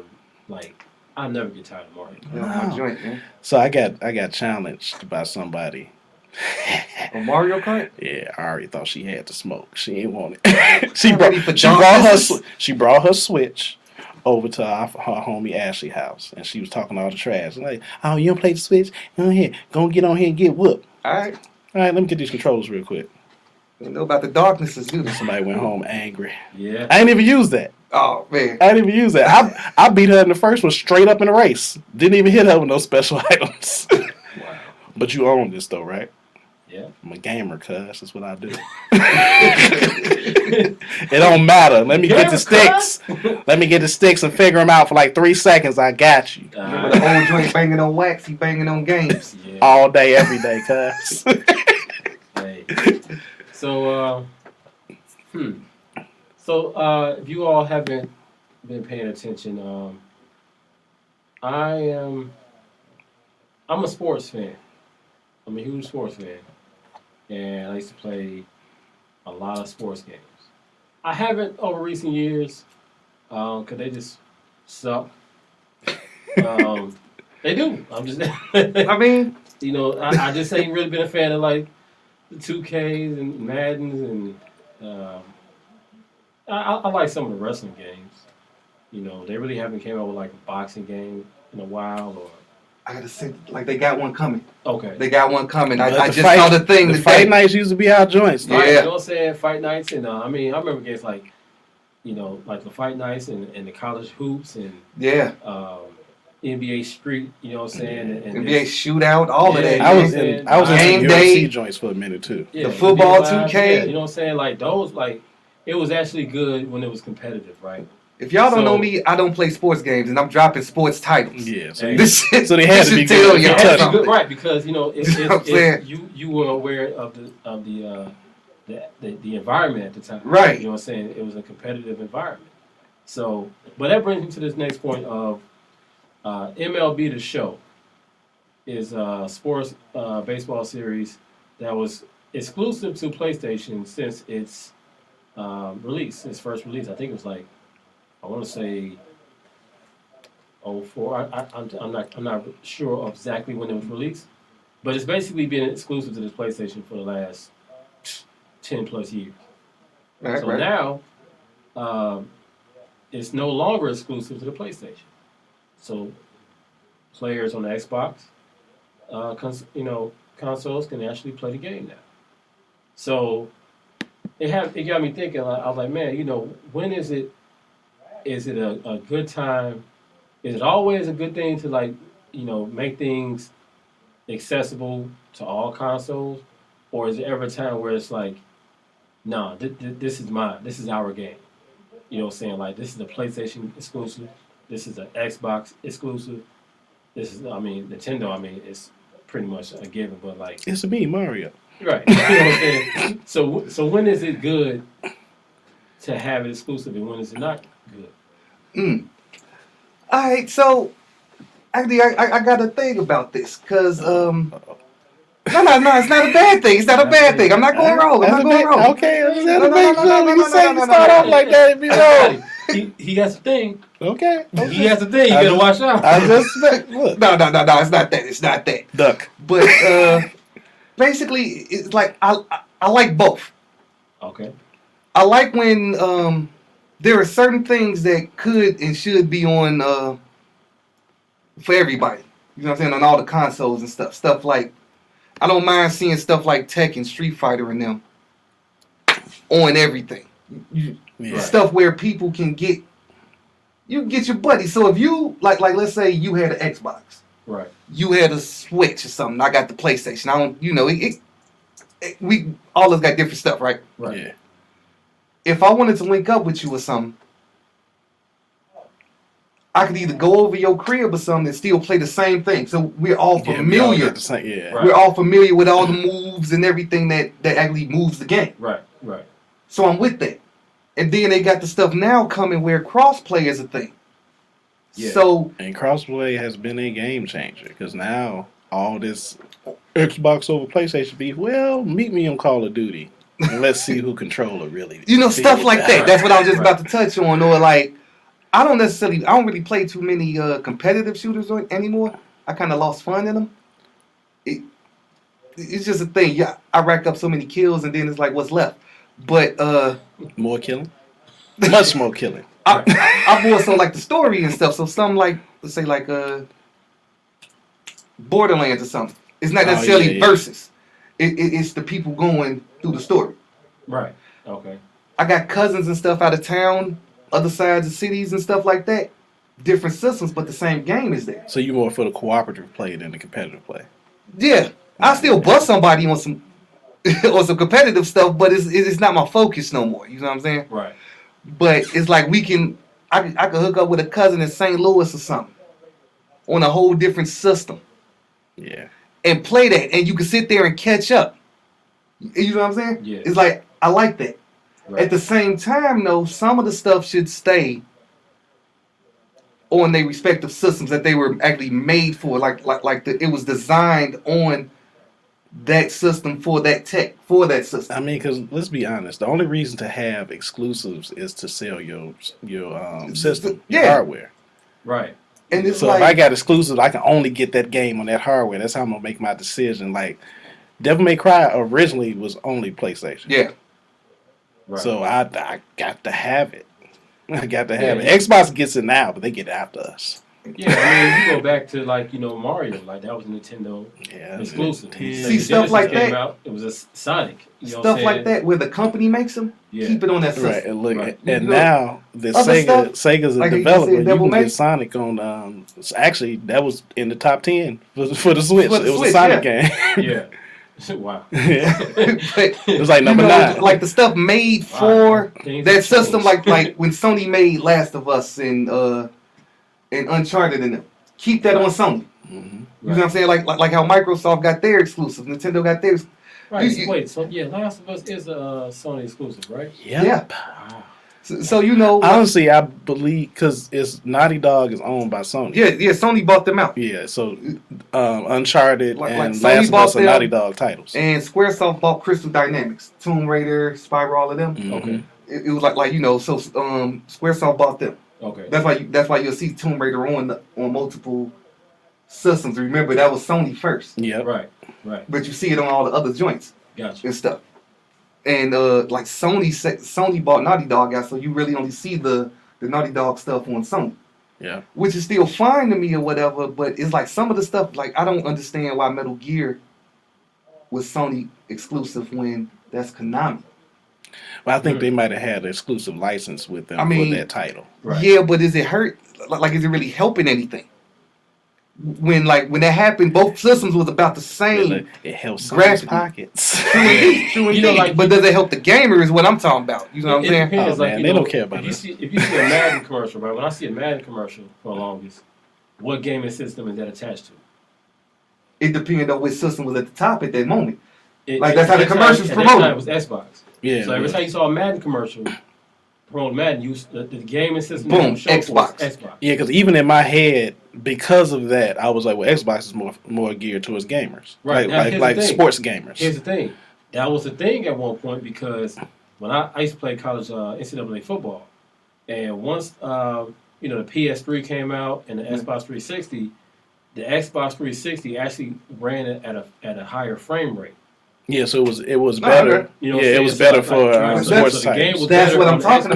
I'll never get tired of Mario Kart. That's my No. joint, man. So I got challenged by somebody. On Mario Kart? Yeah, Ari thought she had to smoke. She ain't want it. she I'm brought ready for she brought her darkness. she brought her Switch over to her homie Ashley house, and she was talking all the trash. Like, oh, you don't play the Switch? Go ahead, go get on here and get whooped. All right. All right, let me get these controllers real quick. Don't know about the darknesses, do they? Somebody went home angry. Yeah. I ain't even use that. Oh man. I didn't even use that. I beat her in the first one straight up in the race. Didn't even hit her with no special items. Wow. But you own this though, right? Yeah. I'm a gamer, cuz. That's what I do. It don't matter. Let me get the sticks. Let me get the sticks and figure them out for like 3 seconds. I got you. Remember the old joint banging on wax, he banging on games. Yeah. All day, every day, cuz. Hey. So, if you all haven't been paying attention, I'm a sports fan. I'm a huge sports fan, and I used to play a lot of sports games. I haven't over recent years, because they just suck. They do. I'm just, I mean, you know, I just ain't really been a fan of like the 2Ks and Maddens, and I like some of the wrestling games. You know, they really haven't came out with like a boxing game in a while, or I gotta say, like they got one coming. okay. They got one coming. But I the just fight- saw the thing The today. fight nights used to be our joints. Yeah. Right, you know what I'm saying? Fight nights, and I mean, I remember games like, you know, like the fight nights and the college hoops and Yeah. NBA Street. You know what I'm saying? And NBA shootout, all of Yeah, that. I was man. in I was in Game some day. UFC joints for a minute too. yeah, the football NBA Live, 2K. yeah, you know what I'm saying? Like those, like it was actually good when it was competitive, right? If y'all don't So- know me, I don't play sports games, and I'm dropping sports titles. Yeah. So Hey. This shit, So they had this to be should good tell if you y'all touch Actually something. good, right? Because you know, You know what I'm saying? you were aware of the environment at the time, Right. You know what I'm saying? It was a competitive environment. So, but that brings me to this next point of MLB The Show. is a sports baseball series that was exclusive to PlayStation since its release, its first release. I think it was like I want to say '04. I'm not sure of exactly when it was released, but it's basically been exclusive to this PlayStation for the last 10 plus years. Right, So right. now it's no longer exclusive to the PlayStation. So players on the Xbox, consoles can actually play the game now. So it got me thinking. I was like, man, when is it? Is it a good time? Is it always a good thing to make things accessible to all consoles, or is there ever a time where it's like, nah, this is mine. This is our game. You know what I'm saying? Like this is a PlayStation exclusive. This is an Xbox exclusive. This is, I mean, Nintendo. I mean, it's pretty much a given. But like, It's me, Mario. right? You know what I'm saying? So when is it good to have it exclusive, and when is it not good? Mm. All right, so actually, I got a thing about this because no, it's not a bad thing. It's not a bad thing. I'm not going wrong. I'm not going wrong. Okay, I'm just No, gonna no, make no, sure no, when no, you no, say no, you no, start no, off like that, it be wrong. He has a thing. Okay. He has a thing. You gotta watch out. I just look. No, it's not that. It's not that. Duck. But basically, it's like I like both. Okay. I like when there are certain things that could and should be on for everybody. You know what I'm saying? On all the consoles and stuff. Stuff like I don't mind seeing stuff like Tekken, Street Fighter, and them on everything. Yeah. Stuff where people can get your buddy. So if you like let's say you had an Xbox, Right. you had a Switch or something. I got the PlayStation. I don't, we all of us got different stuff, right? Right. Yeah. If I wanted to link up with you or something, I could either go over your crib or something and still play the same thing. So we're all Yeah, we all familiar. got the same, yeah. Right. We're all familiar with all the moves and everything that actually moves the game. Right. Right. So I'm with that. And then they got the stuff now coming where crossplay is a thing. Yeah. So And crossplay has been a game changer because now all this Xbox over PlayStation beef. Well, meet me on Call of Duty and let's see who controller really. stuff feels like that. Right. That's what I was just Right. about to touch on. Or like, I don't really play too many competitive shooters anymore. I kind of lost fun in them. It's just a thing. Yeah, I rack up so many kills and then it's like, what's left? But More killing, much more killing. I more so like the story and stuff. So something like, let's say like Borderlands or something. It's not necessarily yeah. versus. It's the people going through the story. Right. Okay. I got cousins and stuff out of town, other sides of cities and stuff like that. Different systems, but the same game is there. So you more for the cooperative play than the competitive play. Yeah, I still bust somebody on some on some competitive stuff, but it's not my focus no more. You know what I'm saying? Right. But it's like I can hook up with a cousin in St. Louis or something on a whole different system Yeah. and play that, and you can sit there and catch up. You know what I'm saying? Yeah. It's like I like that. Right. At the same time, though, some of the stuff should stay on their respective systems that they were actually made for. It was designed on that system for that tech for that system. I mean, because let's be honest, the only reason to have exclusives is to sell your system, your Yeah. hardware. Right. And it's So like if I got exclusives, I can only get that game on that hardware. That's how I'm gonna make my decision. Like Devil May Cry originally was only PlayStation. yeah, Right. So I got to have it. I got to have Yeah. it. Xbox gets it now, but they get it after us. Yeah, I mean, you go back to Mario, like that was Nintendo Yeah. exclusive. See, stuff like came that. Out, it was a Sonic. You know what I'm stuff saying? like that where the company makes them, Yeah. keep it on that system. Right, and look, Right. and You know, now the other Sega's stuff, a like you developer. said, You Devil can May. get Sonic on. Actually, that was in the top 10 for the Switch. For the It was Switch, a Sonic yeah. game. Yeah. Wow. Yeah. But, It was like number 9. like the stuff made for Things that have system, changed. like when Sony made Last of Us and Uncharted and them. Keep that on Sony. Mhm. You know what I'm saying? Like how Microsoft got their exclusive, Nintendo got theirs. Right. You- Wait. So yeah, Last of Us is a Sony exclusive, right? Yep. Yeah. Wow. So you know, Honestly, I believe because it's Naughty Dog is owned by Sony. yeah, Sony bought them out. Yeah, so Uncharted Like and Sony Last of bought Us are them, Naughty Dog titles. and SquareSoft bought Crystal Dynamics, Tomb Raider, Spyro, all of them. Mhm. Okay. It was like you know, so SquareSoft bought them. Okay. That's why you'll see Tomb Raider on multiple systems. Remember that was Sony first, Yep. Right. but you see it on all the other joints Gotcha. and stuff. And like Sony bought Naughty Dog out, so you really only see the Naughty Dog stuff on Sony, Yeah. which is still fine to me or whatever. But it's like some of the stuff, like I don't understand why Metal Gear was Sony exclusive when that's Konami. But I think they might have had an exclusive license with them I mean, for that title. Right. Yeah, but is it hurt? Like, is it really helping anything? When that happened, both systems was about the same. It helps Graphic. Sony's pockets. True indeed, true You know, indeed. like- But does it help the gamer? Is what I'm talking about. You know what I'm It saying? depends. Oh, Like, man, you they know, don't care about if you us. see a Madden commercial, right? When I see a Madden commercial for the longest, what gaming system is that attached to? It depended on which system was at the top at that moment. It, Like, that's how the at that commercials time, promoted. At that time, it was Xbox. Yeah. So every yeah. time you saw a Madden commercial, promote Madden, the gaming system Boom, that was shown for was Xbox. Xbox. Yeah, because even in my head, because of that, I was like, well, Xbox is more geared towards gamers, Right. Now, here's the like thing. sports gamers. Here's the thing. That was the thing at one point because when I used to play college NCAA football, and once the PS3 came out and the Xbox 360, the Xbox 360 actually ran it at a higher frame rate. Yeah, so it was No, better. okay. You know what Yeah, I'm it saying? was So, better like, for that's- sports so the game titles. was That's better what on I'm the talking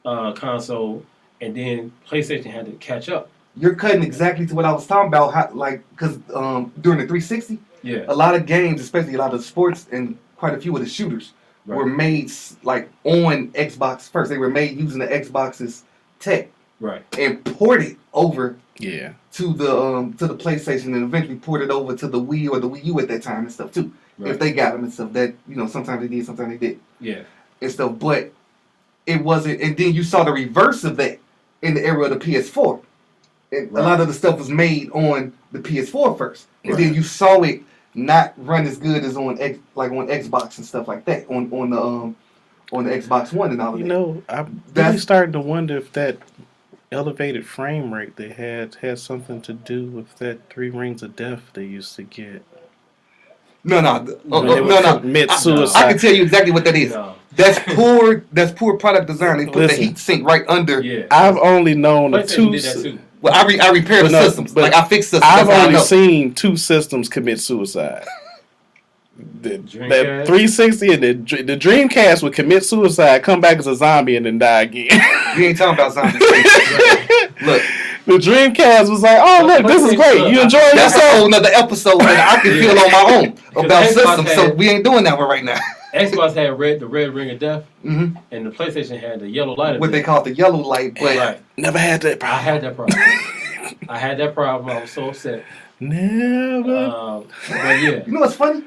Xbox, console, and then PlayStation had to catch up. You're cutting exactly to what I was talking about. How, like, because during the 360, Yeah. a lot of games, especially a lot of sports and quite a few of the shooters, Right. were made like on Xbox first. They were made using the Xbox's tech Right. and ported over Yeah, to the PlayStation and eventually ported over to the Wii or the Wii U at that time and stuff too. Right. If they got them and stuff, that sometimes they did, sometimes they did Yeah. and stuff. But it wasn't. And then you saw the reverse of that in the era of the PS4. And Right. a lot of the stuff was made on the PS4 first, and Right. then you saw it not run as good as on Xbox and stuff like that on the Xbox One and all of you that. know, I'm really That's- starting to wonder if that elevated frame rate they had something to do with that 3 Rings of Death they used to get. No, When they would commit I suicide. can tell you exactly what that is. No. That's poor. That's poor product design. They put Listen. the heat sink right under. Yeah. I've only known of PlayStation two. did that too. Well, I repair the But no, systems. but Like I fix systems. I've That's how I only know. seen 2 systems commit suicide. That Dreamcast? 360 and the Dreamcast would commit suicide, come back as a zombie, and then die again. We ain't talking about zombies. Look, The Dreamcast was like, oh look, this is great. You enjoying that's a yourself? whole nother episode that I can feel on my own about Xbox systems. So had- we ain't doing that one right now. Xbox had the red ring of death, hmm and the PlayStation had the yellow light of What they death. call the yellow light, but Right. Never had that I problem. had that problem. I had that problem. I was so upset. Never. But yeah. you know what's funny?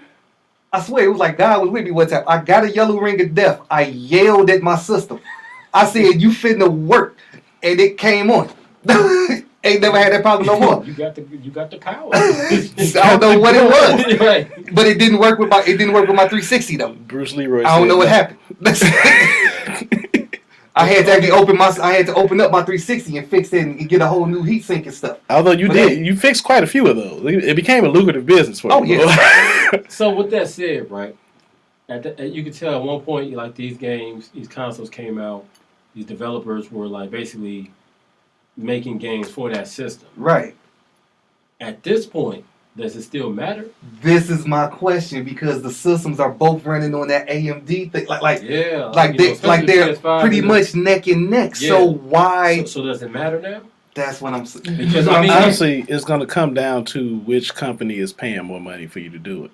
I swear it was like God was with me one time. I got a yellow ring of death. I yelled at my system. I said, "You finna work," and it came on. Ain't never had that problem no more. You got the power. I don't know what it was, Right. but it didn't work with my 360 though. Bruce Leroy. I don't said know what that. happened. I had to actually open up my 360 and fix it and get a whole new heat sink and stuff. Although you But did, you fixed quite a few of those. It became a lucrative business for Oh, you. yeah. So with that said, right, you could tell at one point, like these games, these consoles came out, these developers were like basically making games for that system. Right. At this point, does it still matter? This is my question because the systems are both running on that AMD thing, Yeah. like they're pretty much neck and neck. Yeah. So why? So does it matter now? That's what I'm saying. Because, I mean, Honestly, it's going to come down to which company is paying more money for you to do it.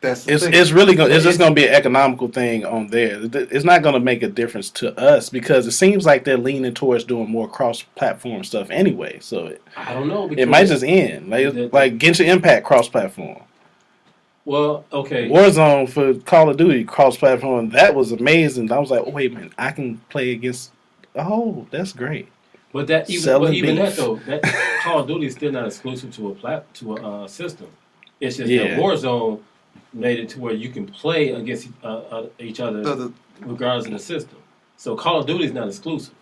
that's the It's thing. it's really going. It's just going to be an economical thing on there. It's not going to make a difference to us because it seems like they're leaning towards doing more cross-platform stuff anyway. So I don't know. it might just end like Genshin Impact cross-platform. Well, okay. Warzone for Call of Duty cross-platform. That was amazing. I was like, oh wait a minute, I can play against. Oh, that's great. But that Selling even beef. that though, that Call of Duty is still not exclusive to a system. It's just Yeah. that Warzone made it to where you can play against each other The- regardless of the system. So Call of Duty is not exclusive.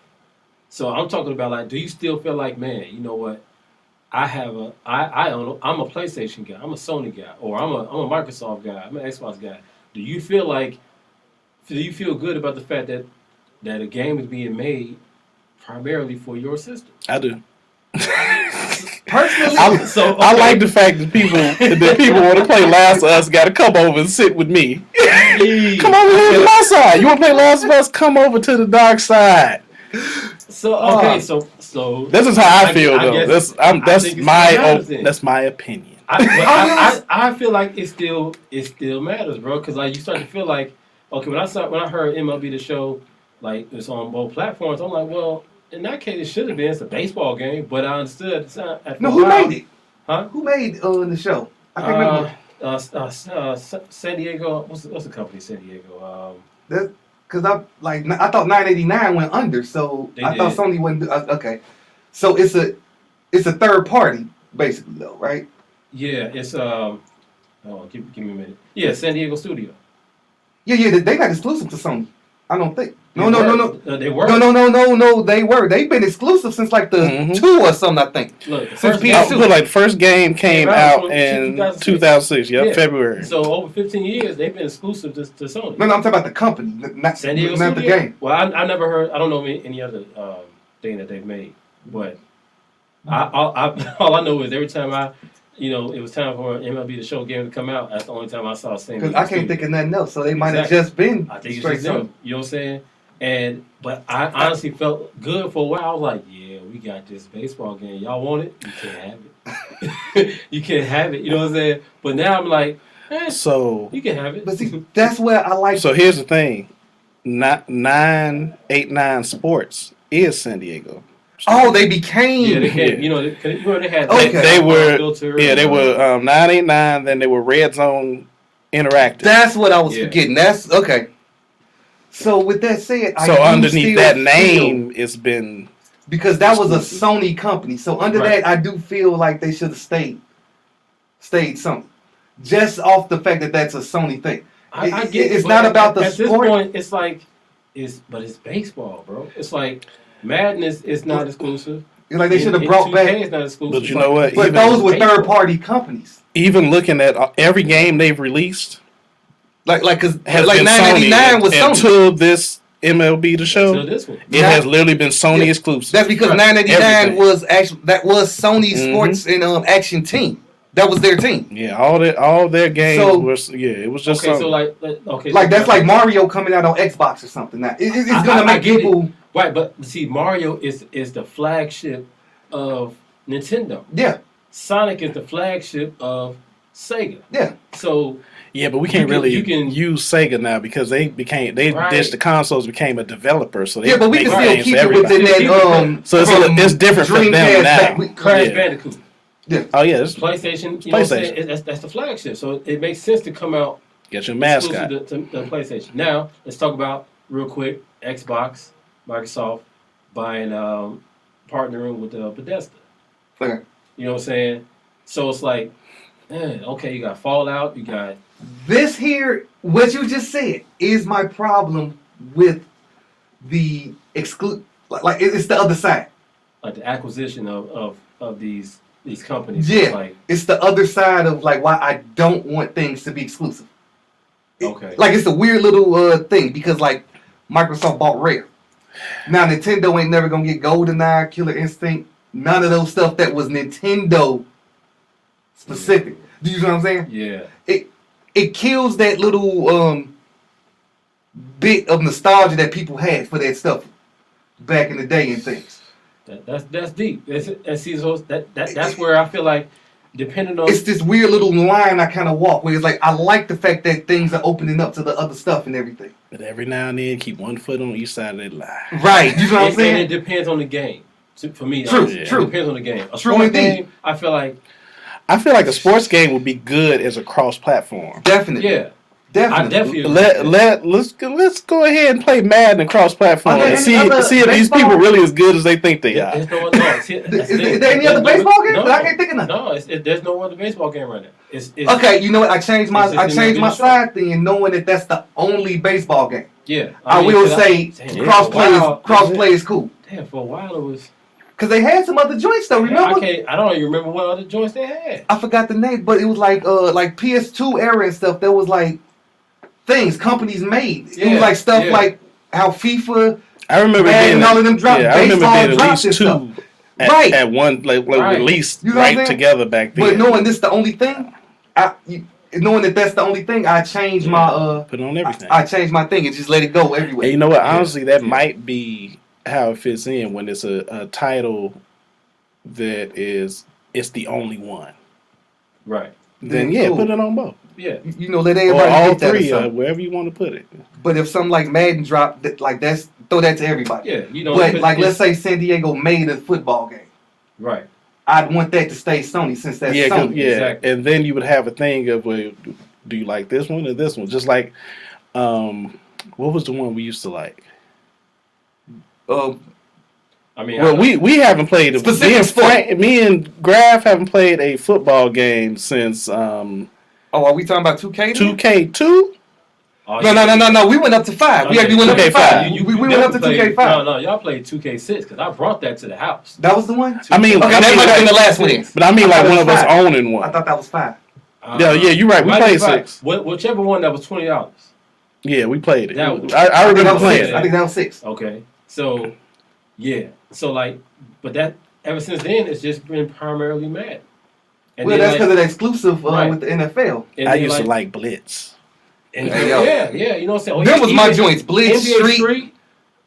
So I'm talking about like, do you still feel like, man, you know what? I'm a PlayStation guy, I'm a Sony guy, or I'm a Microsoft guy, I'm an Xbox guy. Do you feel good about the fact that a game is being made primarily for your system? I do. Personally, I like the fact that people want to play Last of Us got to come over and sit with me. Come over here to my side. You want to play Last of Us? Come over to the dark side. So so this is how I feel though. Guess, That's my opinion. I feel like it still matters, bro. Because like you start to feel like, okay, when I heard MLB The Show, like it's on both platforms, I'm like, well, in that case, it should have been. It's a baseball game, but I understood. Who made it? Huh? Who made the show? I can't remember. San Diego. What's the company? San Diego. Because I thought 989 went under, so I thought Sony wouldn't do. Okay, so it's a third party basically though, right? Yeah, it's give me a minute. Yeah, San Diego Studio. Yeah, they're not exclusive to Sony. I don't think. No. They were. No. They were. They've been exclusive since like the 2 or something, I think. Look, since PS2. Like the first game came out in 2006. Yep, February. So over 15 years, they've been exclusive to Sony. No, I'm talking about the company, not San Diego not Studio? the game. Well, I never heard. I don't know any other thing that they've made, but all I know is every time it was time for an MLB The Show game to come out. That's the only time I saw San Diego. Because I can't think of nothing else, so they might have just been. I think it's straight just them. You know what I'm saying? But I honestly felt good for a while. I was like, yeah, we got this baseball game. Y'all want it? You can't have it. You can't have it. You know what I'm saying? But now I'm like, so you can have it. But see, that's where I like. So here's the thing: 989 Sports is San Diego. Oh, they became. Yeah, they came. You know, they had. Okay. They were. Filter, Yeah, they were 989. Then they were Red Zone Interactive. That's what I was forgetting. That's okay. So with that said, underneath that name, it's been because that was a Sony company. So under that, I do feel like they should have stayed Sony, just off the fact that that's a Sony thing. I get it's not about the at sport. This point, it's like but it's baseball, bro. It's like Madden is not exclusive. It's like they should have brought back. Is not exclusive. But you know what? But those were third party companies. Even looking at every game they've released. Because 989 was Sony. Until this MLB The Show, until this one. It has literally been Sony exclusive. That's because 989 was Sony's sports and action team. That was their team. Yeah, all their games it was just okay. Sony. So that's like Mario coming out on Xbox or something. Now it's gonna make people right. But see, Mario is the flagship of Nintendo. Yeah. Sonic is the flagship of Sega. Yeah. So. Yeah, but we can't use Sega now because they ditched the consoles, became a developer. So they but we can still keep it within that. So it's different for them now. Crash Bandicoot. Yeah. Oh yeah, it's PlayStation. You know what I'm saying? That's the flagship. So it makes sense to come out. Get your mascot. To PlayStation. Now let's talk about real quick Xbox, Microsoft buying partnering with Bethesda. Okay. You know what I'm saying? So it's like, okay, you got Fallout, you got. This here, what you just said, is my problem with the exclude. Like it's the other side. Like the acquisition of these companies. Yeah, it's the other side of like why I don't want things to be exclusive. Okay. Like it's a weird little thing because like Microsoft bought Rare. Now Nintendo ain't never gonna get GoldenEye, Killer Instinct, none of those stuff that was Nintendo specific. Yeah. Do you know what I'm saying? Yeah. It kills that little bit of nostalgia that people had for that stuff back in the day and things. That's deep. That's where I feel like, depending on... It's this weird little line I kind of walk where it's like, I like the fact that things are opening up to the other stuff and everything. But every now and then, keep one foot on each side of that line. Right. You know what I'm saying? And it depends on the game. For me, true. It depends on the game. A true sports indeed. game, I feel like a sports game would be good as a cross-platform. Definitely. Yeah. Definitely. definitely agree with that. Let's go ahead and play Madden and cross platform Are there and any see other if these baseball- people really as good as they think they are. There's no other. No, see, Is there any other baseball game? I can't think of nothing. No, there's no other baseball game right now. It's Okay, you know what? I changed my it's just MLB side thing, knowing that that's the only baseball game. Yeah, I mean, will 'cause say damn, cross for a while- play is cool. Damn, for a while it was. Cause they had some other joints though. Remember? I don't even remember what other joints they had. I forgot the name, but it was like PS2 era and stuff. There was like things companies made. It was like stuff like how FIFA. I remember Madden, being all of them dropped. Yeah, I remember Baseball being at dropped least and two Right. at one Right. released You know what I'm saying? together back then. But knowing this the only thing, knowing that that's the only thing, I changed my put on everything. I changed my thing and just let it go everywhere. And you know what? Yeah. Honestly, that might be how it fits in when it's a title that it's the only one. Right. Then Cool. put it on both. Yeah. You know, let Or everybody all get that or three, something. wherever you want to put it. But if something like Madden dropped, that's throw that to everybody. Yeah. You know. But if like, it's- let's say San Diego made a football game. Right. I'd want that to stay Sony since that's Sony. Exactly. And then you would have a thing of, well, do you like this one or this one? Just like, what was the one we used to like? I mean, Well, we haven't played it. Specific sport. Me and Graf haven't played a football game since Oh, are we talking about 2K? 2K2. oh, No. We went up to 5. We Okay. actually went up to 2K5. 5. You we went up to definitely 2K5. played- No, y'all played 2K6 because I brought that to the house. That was the one? I mean, Okay, that might have been the last one. But I mean, I like thought one it of was us 5. owning one. I thought that was 5. Yeah, you're right. We might played be five. 6. Whichever one that was $20. Yeah, we played it. That was- I I think remember that was playing 6. it. I think that was 6. Okay, so yeah, so like, but that ever since then it's just been primarily Madden. And Well, then, that's like- because of the exclusive Right. with the NFL. and I then, used to like Blitz. and Hey, yo. yeah, you know what I'm saying. Oh, Them yeah, was my even joints. Blitz, NBA Street.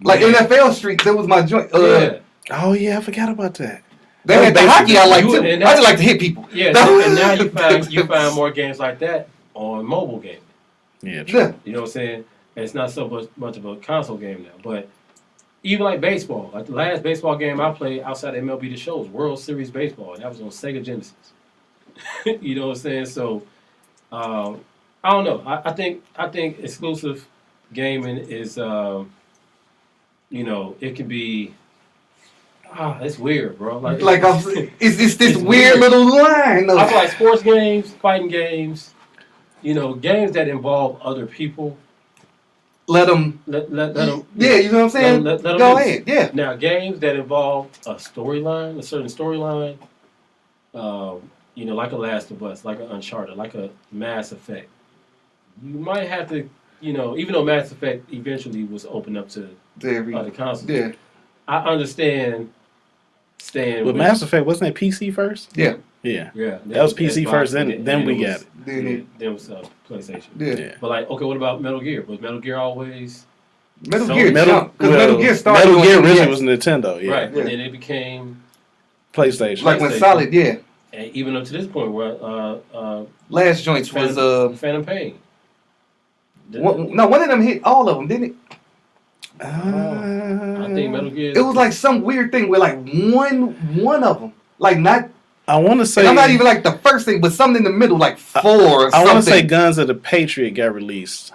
Like man. NFL Street, that was my joint. Yeah, Oh yeah, I forgot about that. They That had the was hockey I like basically- too. and I just like to hit people. yeah. That was- And now you find more games like that on mobile gaming. Yeah, true. Yeah. You know what I'm saying? And it's not so much of a console game now, but even like baseball, like the last baseball game I played outside MLB The Show was World Series Baseball, and that was on Sega Genesis. You know what I'm saying? So I don't know. I think exclusive gaming is you know, it can be it's weird, bro. Like it's this it's weird weird. little line. I feel like sports games, fighting games, you know, games that involve other people. Let them. Let them. Yeah, you know what I'm saying. Let 'em Go loose. ahead. Yeah. Now, games that involve a storyline, a certain storyline, you know, like a Last of Us, like an Uncharted, like a Mass Effect, you might have to, you know, even though Mass Effect eventually was opened up to other consoles, Yeah. I understand staying But with Mass Effect wasn't it PC first? Yeah. Yeah. Yeah, That was PC Xbox, first, and then we it got was- it. Then it. Then was PlayStation. Yeah. Yeah. But like, okay, what about Metal Gear? Was Metal Gear always Metal So- Gear jumped because well, Metal Gear started. Metal on Gear NES. originally was Nintendo. Yeah. right? Yeah. And then it became, PlayStation. Like when PlayStation. Solid. Yeah. and even up to this point, where Last joints was Phantom Pain. one of them hit all of them, didn't it? I think Metal Gear. It was like some weird thing where like one of them, like not. I want to say. And I'm not even like the first thing, but something in the middle, like 4 or I want to say something. Guns of the Patriot got released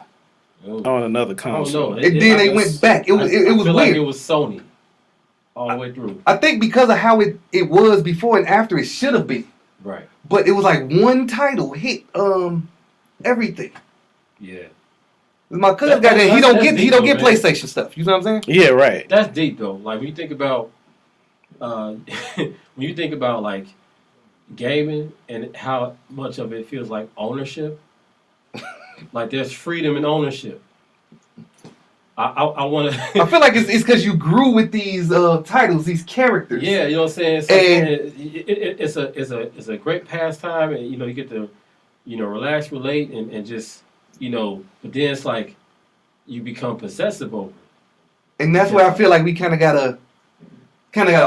Oh. on another I don't console. know. And then they went back. It was I was feel weird. like it was Sony all the way through. I think because of how it was before and after, it should have been. Right. But it was like one title hit everything. Yeah. My cousin That- got it. He that's don't get deep, get though, man. PlayStation stuff. You know what I'm saying? Yeah, right. That's deep though. Like when you think about, when you think about like gaming and how much of it feels like ownership. Like there's freedom in ownership. I want to. I feel like it's because you grew with these titles, these characters. Yeah, you know what I'm saying. So, And- it's a great pastime, and you know you get to, you know, relax, relate, and just, you know. But then it's like you become possessive over it. And that's where I feel like we kind of gotta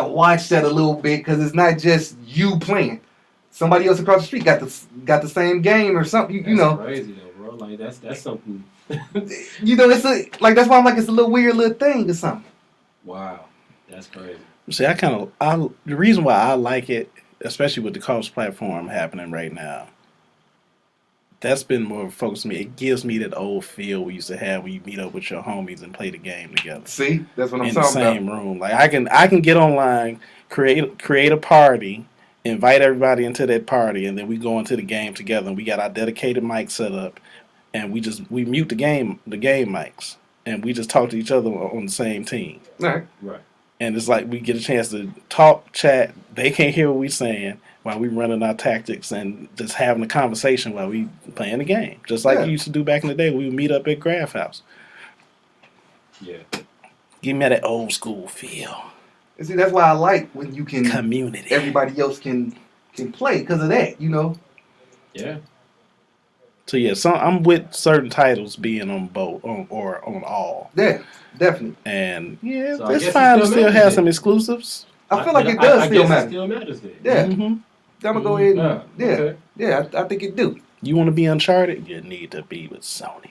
watch that a little bit because it's not just you playing. Somebody else across the street got the same game or something. You That's know, crazy though, bro. Like that's something. you know, it's that's why I'm like it's a little weird little thing or something. Wow, that's crazy. See, the reason why I like it, especially with the cross platform happening right now, that's been more focused on me. It gives me that old feel we used to have when you meet up with your homies and play the game together See, that's what I'm in the talking about. same room. Like I can get online, create a party, invite everybody into that party, and then we go into the game together. And we got our dedicated mic set up, and we mute the game mics, and we just talk to each other on the same team. All right. Right. And it's like we get a chance to talk, chat. They can't hear what we saying while we running our tactics and just having a conversation while we playing the game. Just like Yeah. you used to do back in the day. We would meet up at Graph House. Yeah. Give me that old school feel. And see, that's why I like when you can. Community. Everybody else can play because of that. You know. Yeah. So yeah, I'm with certain titles being on both or on all. Yeah, definitely. And yeah, So I it's guess fine it to still still matters have then. some exclusives. I feel like it does I still guess matter. It still matters then. Yeah. Mm-hmm. I'm gonna go ahead and Okay. I think it do. You want to be Uncharted? You need to be with Sony.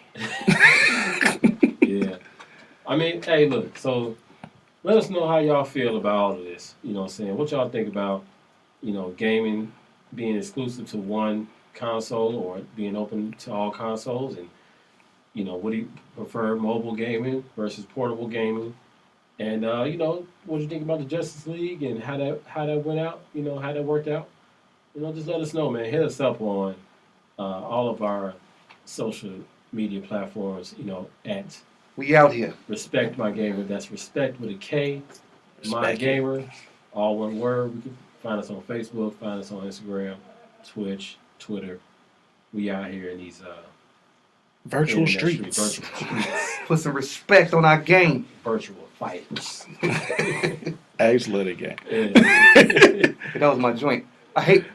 Yeah. I mean, hey, look. So let us know how y'all feel about all of this. You know what I'm saying? What y'all think about, gaming being exclusive to one console or being open to all consoles, and what do you prefer, mobile gaming versus portable gaming? And what do you think about the Justice League and how that went out? How that worked out? Just let us know, man. Hit us up on all of our social media platforms. At We out here. Respekt My Gamer. That's Respekt with a K. My Respect it. Gamer, all one word. You can find us on Facebook, find us on Instagram, Twitch, Twitter. We out here in these Virtual internet streets. virtual streets, Put some respect on our game. virtual fighters. I used to love that game. Yeah. That was my joint. I hate,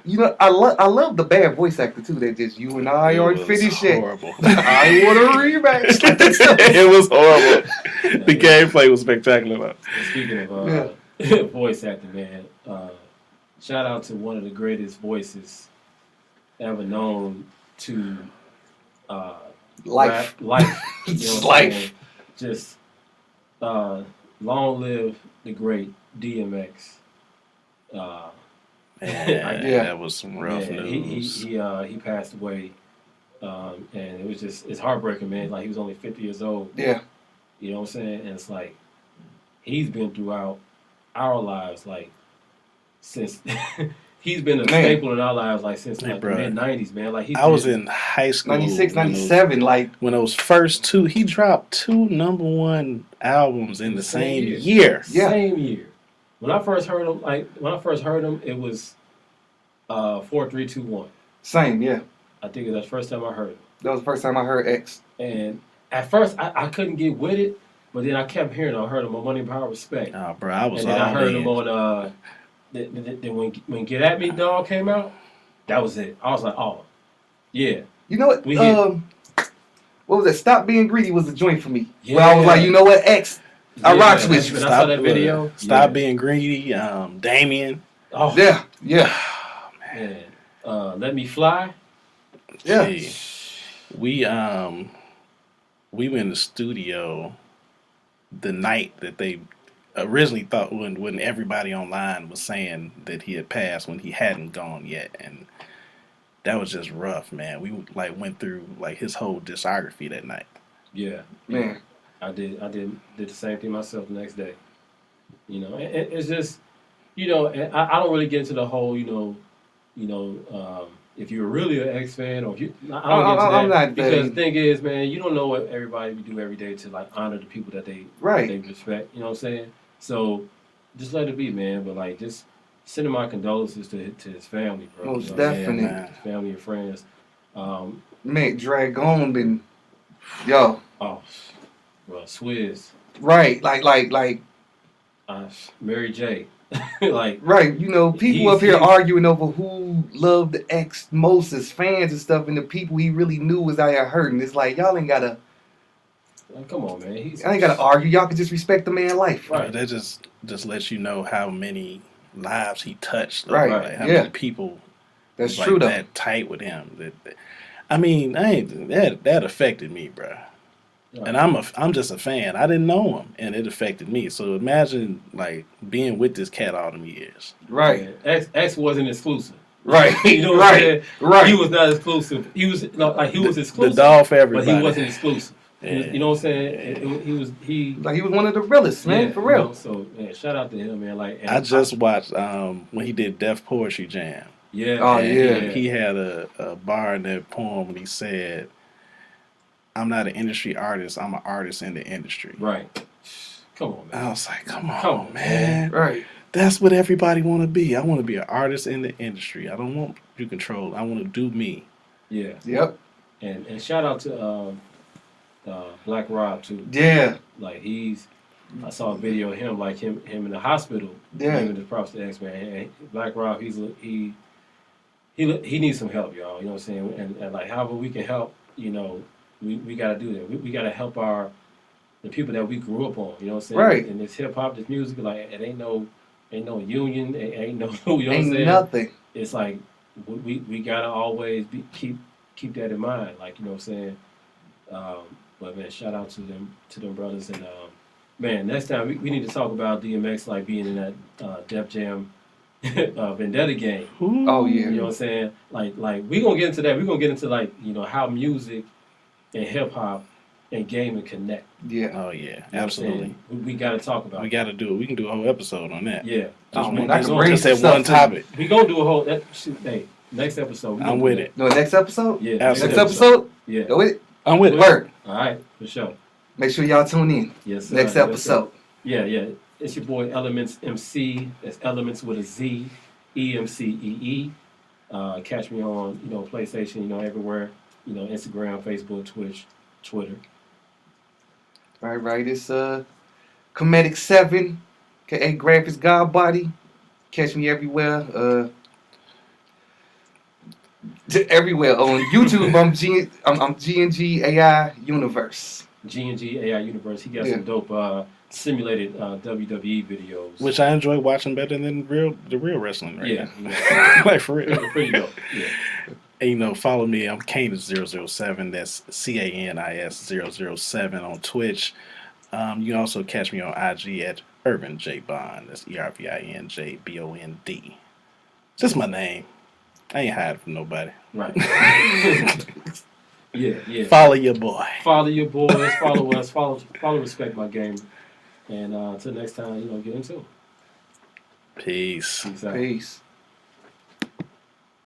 I love the bad voice actor too. That just you and I already was finished it. horrible. I want a rematch. Like that stuff. It was horrible. The gameplay was spectacular. Though. Speaking of voice acting, man, shout out to one of the greatest voices ever known to Life. life. You know what I'm Life. saying? Just long live the great DMX. Man, Yeah. that was some rough Man, news. he passed away, and it's heartbreaking, man. Like, he was only 50 years old. Yeah. You know what I'm saying? And it's like he's been throughout our lives, like since he's been a Man. staple in our lives, like since Hey, like the bruh. mid '90s, man. Like I was in high school. 96, when 97. Like, when those first two, he dropped 2 #1 albums in the same year. Yeah. Same year. When I first heard him, it was 4-3-2-1. same. Yeah. I think that's the first time I heard him. That was the first time I heard X. And at first, I couldn't get with it, but then I kept hearing him. I heard him on Money, Power, Respect. Oh, bro, I was And then I all heard in. him on when Get At Me Dog came out. That was it. I was like, oh, yeah. You know what? We hit. What was it? Stop Being Greedy was the joint for me. Yeah. Where I was like, you know what? X. I rocks with you. When I saw that video. Stop yeah. being greedy. Damien. Oh, Yeah. Yeah. man. Let Me Fly. Yeah. Gee. We were in the studio the night that they originally thought when everybody online was saying that he had passed when he hadn't gone yet, and that was just rough, man. We like went through like his whole discography that night. Yeah. Man. I did the same thing myself the next day. It's just, and I don't really get into the whole, if you're really an X fan or if you, I don't get into that. I'm not because the thing is, man, you don't know what everybody do every day to like honor the people that they respect. You know what I'm saying? So just let it be, man. But like, just sending my condolences to his family, bro. Most You know what I'm saying? definite. His family and friends. Man, Dragon been, yo. Oh, well, Swizz, Right. Like. Mary J. Like, Right, people up here arguing over who loved the X most as fans and stuff, and the people he really knew was out here hurting. It's like, y'all ain't gotta, come on, man. y'all ain't gotta argue. Y'all can just respect the man's life. Right. That just lets you know how many lives he touched. Right, Like, how yeah. many people That's like true though. that tight with him. I mean, that affected me, bro. Right. And I'm just a fan. I didn't know him, and it affected me. So imagine like being with this cat all them years. Right. Yeah. X wasn't exclusive. Right. You know what I'm saying? Right. He was not exclusive. He was he was The exclusive, dog for but everybody. he wasn't exclusive. He was, Yeah. you know what I'm saying? He Like he was one of the realest, man, yeah, for you real. know, so man, shout out to him, man. Like, and I just watched when he did Def Poetry Jam. yeah, Oh, And yeah. he had a bar in that poem when he said, "I'm not an industry artist. I'm an artist in the industry." right. Come on, I man. was like, "Come on, Come on, man. Right. That's what everybody want to be. I want to be an artist in the industry. I don't want you control. I want to do me." Yeah, Yep. and shout out to Black Rob too. Yeah. Like I saw a video of him, like him in the hospital, Yeah. giving the props to X Man. And Black Rob, he needs some help, y'all. You know what I'm saying? And like however we can help, you know, we got to do that. We got to help the people that we grew up on. You know what I'm saying? Right. And this hip hop, this music, like it ain't no union, it ain't no you know what I'm Ain't saying? nothing. It's like we gotta always keep that in mind. Like you know what I'm saying? But man, shout out to them brothers and man, next time we need to talk about DMX like being in that Def Jam Vendetta game. Oh yeah. You know what I'm saying? Like we gonna get into that. We gonna get into like you know how music and hip hop and gaming connect. Yeah. Oh yeah, You know what I'm absolutely. saying? We gotta talk about. We got to do it. We can do a whole episode on that. Yeah. Oh, Just man, one, I just, can bring just some that one stuff to you. topic. We gonna do a whole hey next episode. We I'm gonna with do it. No, next episode? that. Yeah. Absolutely. Next episode? Yeah. Go with it. I'm with it. Word. All right, for sure. Make sure y'all tune in. Yes. Sir. Next Yes, sir. episode. Yeah. It's your boy Elements MC. That's Elements with a Z, EMCEE. Catch me on PlayStation, everywhere, Instagram, Facebook, Twitch, Twitter. Right. It's Comedic 7, aka Graphics God Body. Catch me everywhere. Everywhere on YouTube. I'm G&G AI Universe. G&G AI Universe. He got some dope simulated WWE videos. Which I enjoy watching better than the real wrestling right yeah, now. Like for real. pretty dope. Yeah. And follow me. I'm Canis007. That's CANIS007 on Twitch. You can also catch me on IG at Irvin J Bond. That's ERVINJBOND. Just my name. I ain't hiding from nobody. Right. yeah. Follow your boy. Follow your boys. Follow us. Follow Respect My Game. And until next time, get into it. Peace. Peace out. Peace.